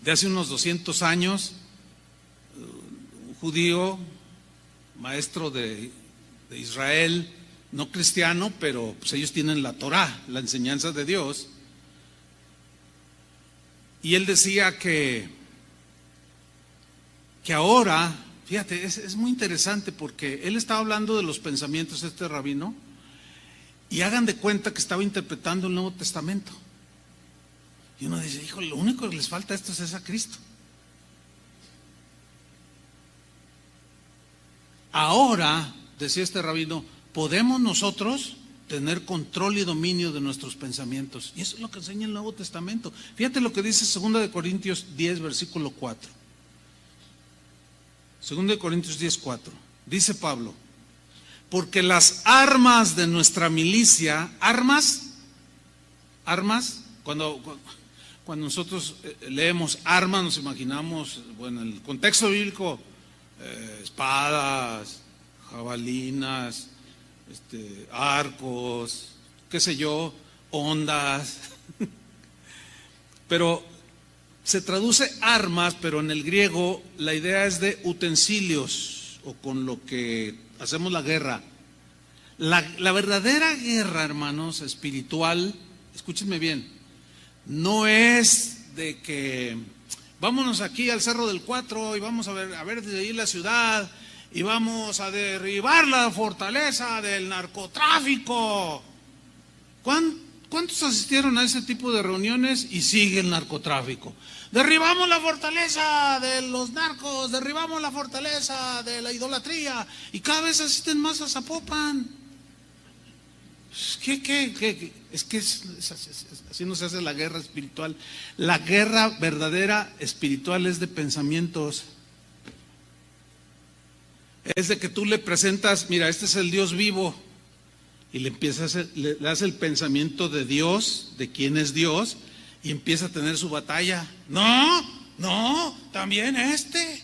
hace unos 200 años, un judío, maestro de Israel, no cristiano, pero pues ellos tienen la Torá, la enseñanza de Dios. Y él decía que que ahora, fíjate, es muy interesante porque él estaba hablando de los pensamientos de este rabino, y hagan de cuenta que estaba interpretando el Nuevo Testamento. Y uno dice, hijo, lo único que les falta a estos es a Cristo. Ahora, decía este rabino, podemos nosotros tener control y dominio de nuestros pensamientos. Y eso es lo que enseña el Nuevo Testamento. Fíjate lo que dice 2 Corintios 10, versículo 4. 2 Corintios 10, 4. Dice Pablo, porque las armas de nuestra milicia, armas, cuando nosotros leemos armas nos imaginamos, bueno, en el contexto bíblico, espadas, jabalinas, arcos, qué sé yo, ondas, pero se traduce armas, pero en el griego la idea es de utensilios o con lo que hacemos la guerra. La verdadera guerra, hermanos, espiritual, escúchenme bien, no es de que vámonos aquí al Cerro del Cuatro y vamos a ver desde ahí la ciudad y vamos a derribar la fortaleza del narcotráfico. ¿Cuántos asistieron a ese tipo de reuniones y sigue el narcotráfico? Derribamos la fortaleza de los narcos, derribamos la fortaleza de la idolatría, y cada vez asisten más a Zapopan. ¿Qué? Es que así no se hace la guerra espiritual. La guerra verdadera espiritual es de pensamientos. Es de que tú le presentas, mira, este es el Dios vivo, y le das el pensamiento de Dios, de quién es Dios, y empieza a tener su batalla. No, también este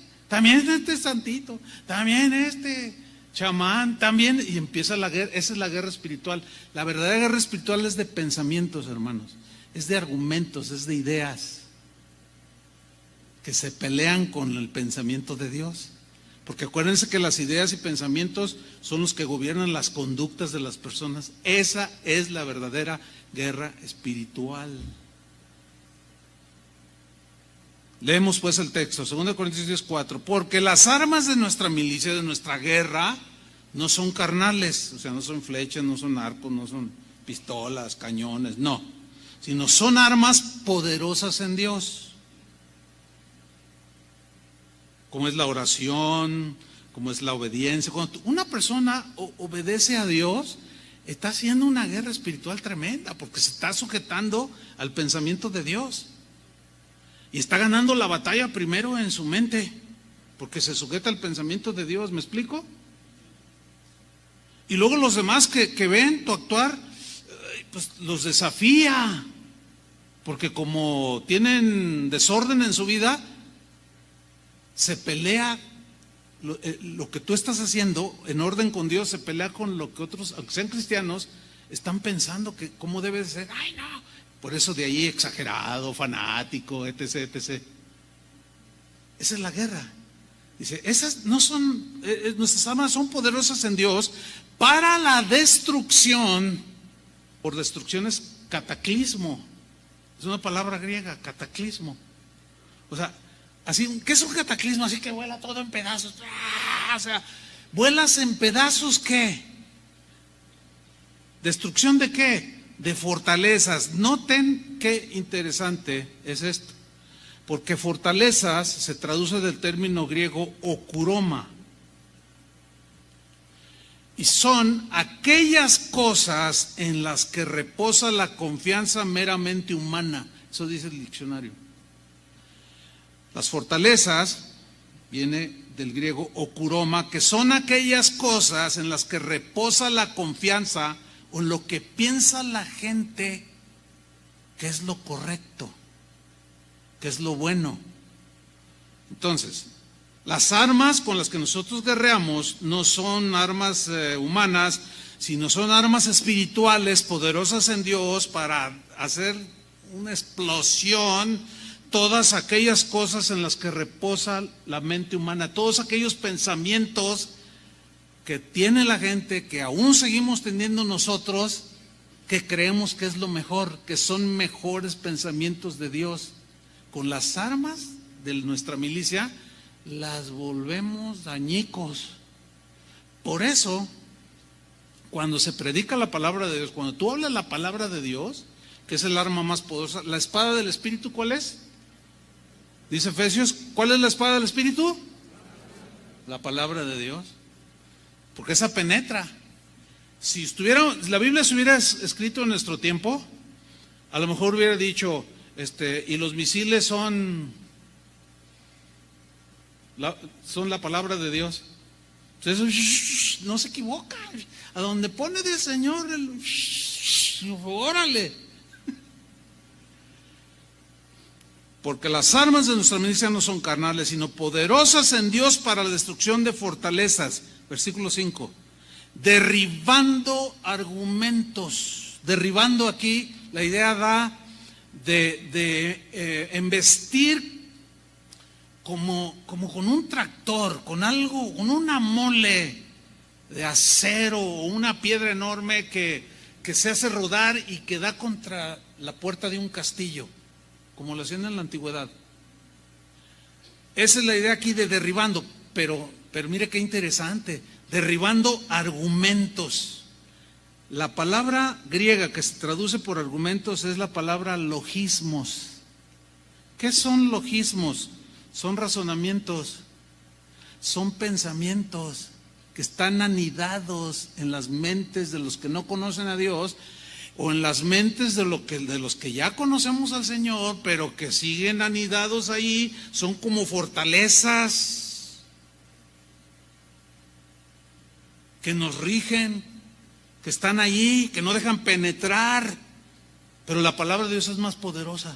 santito, también este chamán, también, y empieza la guerra. Esa es la guerra espiritual. La verdadera guerra espiritual es de pensamientos, hermanos, es de argumentos, es de ideas que se pelean con el pensamiento de Dios. Porque acuérdense que las ideas y pensamientos son los que gobiernan las conductas de las personas. Esa es la verdadera guerra espiritual. Leemos pues el texto, 2 Corintios 10, 4. Porque las armas de nuestra milicia, de nuestra guerra, no son carnales, o sea, no son flechas, no son arcos, no son pistolas, cañones, no, sino son armas poderosas en Dios, como es la oración, como es la obediencia. Cuando una persona obedece a Dios, está haciendo una guerra espiritual tremenda, porque se está sujetando al pensamiento de Dios. Y está ganando la batalla primero en su mente, porque se sujeta al pensamiento de Dios. ¿Me explico? Y luego los demás que ven tu actuar, pues los desafía, porque como tienen desorden en su vida, se pelea lo que tú estás haciendo en orden con Dios, se pelea con lo que otros, aunque sean cristianos, están pensando que cómo debe de ser. Ay, no. Por eso de ahí exagerado, fanático, etc. Esa es la guerra. Dice, esas no son, nuestras armas son poderosas en Dios para la destrucción. Por destrucción es cataclismo. Es una palabra griega, cataclismo. O sea, así, ¿qué es un cataclismo? Así que vuela todo en pedazos. O sea, ¿vuelas en pedazos qué? ¿Destrucción de qué? De fortalezas. Noten qué interesante es esto, porque fortalezas se traduce del término griego okuroma, y son aquellas cosas en las que reposa la confianza meramente humana. Eso dice el diccionario. Las fortalezas viene del griego okuroma, que son aquellas cosas en las que reposa la confianza o lo que piensa la gente que es lo correcto, que es lo bueno. Entonces, las armas con las que nosotros guerreamos no son armas humanas, sino son armas espirituales poderosas en Dios para hacer una explosión. Todas aquellas cosas en las que reposa la mente humana, todos aquellos pensamientos que tiene la gente, que aún seguimos teniendo nosotros, que creemos que es lo mejor, que son mejores pensamientos de Dios. Con las armas de nuestra milicia las volvemos dañicos. Por eso, cuando se predica la palabra de Dios, cuando tú hablas la palabra de Dios, que es el arma más poderosa, la espada del Espíritu, ¿cuál es? Dice Efesios, ¿cuál es la espada del Espíritu? La palabra de Dios, porque esa penetra. Si la Biblia se hubiera escrito en nuestro tiempo, a lo mejor hubiera dicho, y los misiles son la palabra de Dios. Entonces, no se equivoca. A donde pone del Señor, órale. Porque las armas de nuestra milicia no son carnales, sino poderosas en Dios para la destrucción de fortalezas. Versículo 5. Derribando argumentos. Derribando aquí, la idea da de embestir como con un tractor, con algo, con una mole de acero o una piedra enorme que se hace rodar y que da contra la puerta de un castillo, como lo hacían en la antigüedad. Esa es la idea aquí de derribando, pero mire qué interesante, derribando argumentos. La palabra griega que se traduce por argumentos es la palabra logismos. ¿Qué son logismos? Son razonamientos, son pensamientos que están anidados en las mentes de los que no conocen a Dios, o en las mentes de los que ya conocemos al Señor, pero que siguen anidados ahí. Son como fortalezas que nos rigen, que están allí, que no dejan penetrar. Pero la palabra de Dios es más poderosa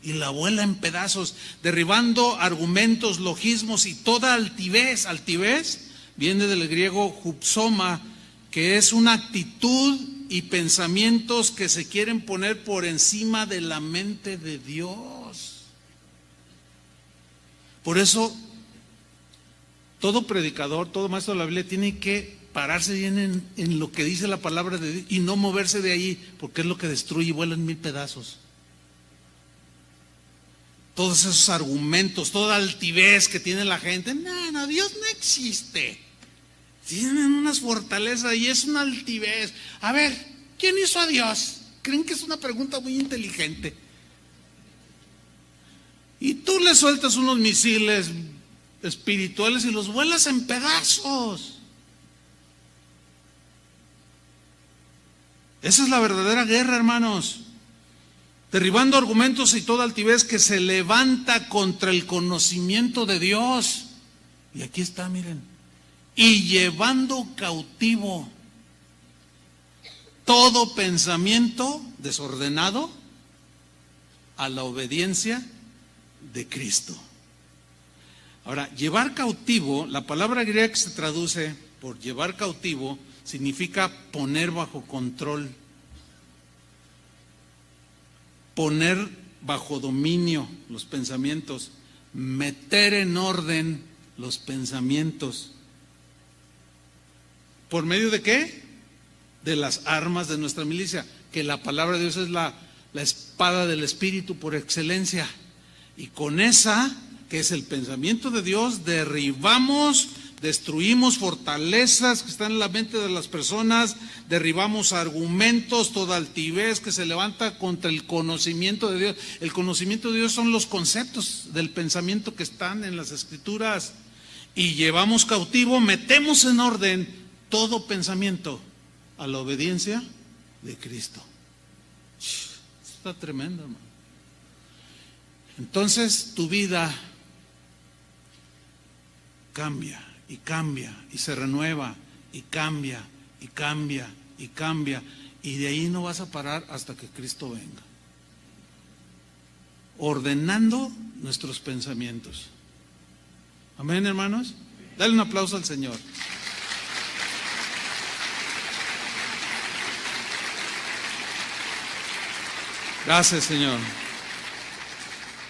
y la vuela en pedazos, derribando argumentos, logismos y toda altivez. Altivez viene del griego hupsoma, que es una actitud y pensamientos que se quieren poner por encima de la mente de Dios. Por eso, todo predicador, todo maestro de la Biblia tiene que pararse bien en lo que dice la palabra de Dios y no moverse de ahí, porque es lo que destruye y vuela en 1000 pedazos. Todos esos argumentos, toda altivez que tiene la gente, no, Dios no existe. Tienen unas fortalezas y es una altivez. A ver, ¿quién hizo a Dios? ¿Creen que es una pregunta muy inteligente? Y tú le sueltas unos misiles espirituales y los vuelas en pedazos. Esa es la verdadera guerra, hermanos. Derribando argumentos y toda altivez que se levanta contra el conocimiento de Dios. Y aquí está, miren. Y llevando cautivo todo pensamiento desordenado a la obediencia de Cristo. Ahora, llevar cautivo, la palabra griega que se traduce por llevar cautivo significa poner bajo control, poner bajo dominio los pensamientos, meter en orden los pensamientos. ¿Por medio de qué? De las armas de nuestra milicia, que la palabra de Dios es la espada del Espíritu por excelencia. Y con esa, que es el pensamiento de Dios, derribamos, destruimos fortalezas que están en la mente de las personas, derribamos argumentos, toda altivez que se levanta contra el conocimiento de Dios. El conocimiento de Dios son los conceptos del pensamiento que están en las Escrituras. Y llevamos cautivo, metemos en orden todo pensamiento a la obediencia de Cristo. Esto está tremendo, hermano. Entonces tu vida cambia y cambia y se renueva y cambia y cambia y cambia, y de ahí no vas a parar hasta que Cristo venga, ordenando nuestros pensamientos. Amén, hermanos. Dale un aplauso al Señor. Gracias, Señor.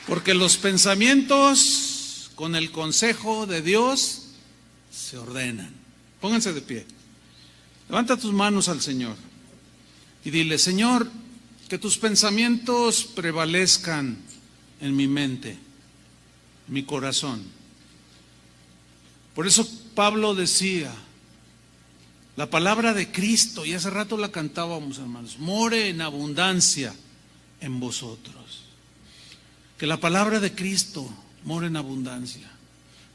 Porque los pensamientos con el consejo de Dios se ordenan. Pónganse de pie. Levanta tus manos al Señor y dile: Señor, que tus pensamientos prevalezcan en mi mente, en mi corazón. Por eso Pablo decía, la palabra de Cristo, y hace rato la cantábamos, hermanos, more en abundancia en vosotros. Que la palabra de Cristo more en abundancia,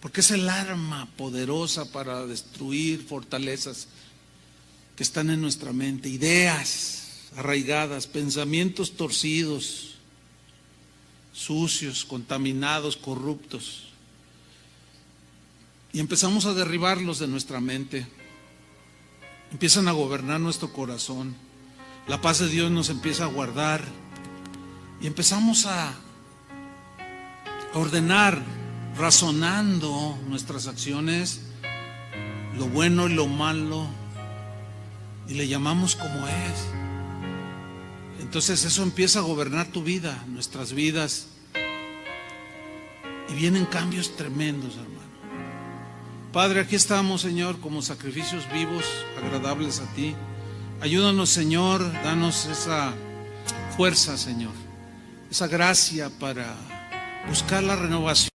porque es el arma poderosa para destruir fortalezas que están en nuestra mente, ideas arraigadas, pensamientos torcidos, sucios, contaminados, corruptos. Y empezamos a derribarlos de nuestra mente. Empiezan a gobernar nuestro corazón. La paz de Dios nos empieza a guardar. Y empezamos a ordenar, razonando nuestras acciones, lo bueno y lo malo, y le llamamos como es. Entonces eso empieza a gobernar tu vida, nuestras vidas, y vienen cambios tremendos, hermano. Padre, aquí estamos, Señor, como sacrificios vivos, agradables a ti. Ayúdanos, Señor, danos esa fuerza, Señor, esa gracia para buscar la renovación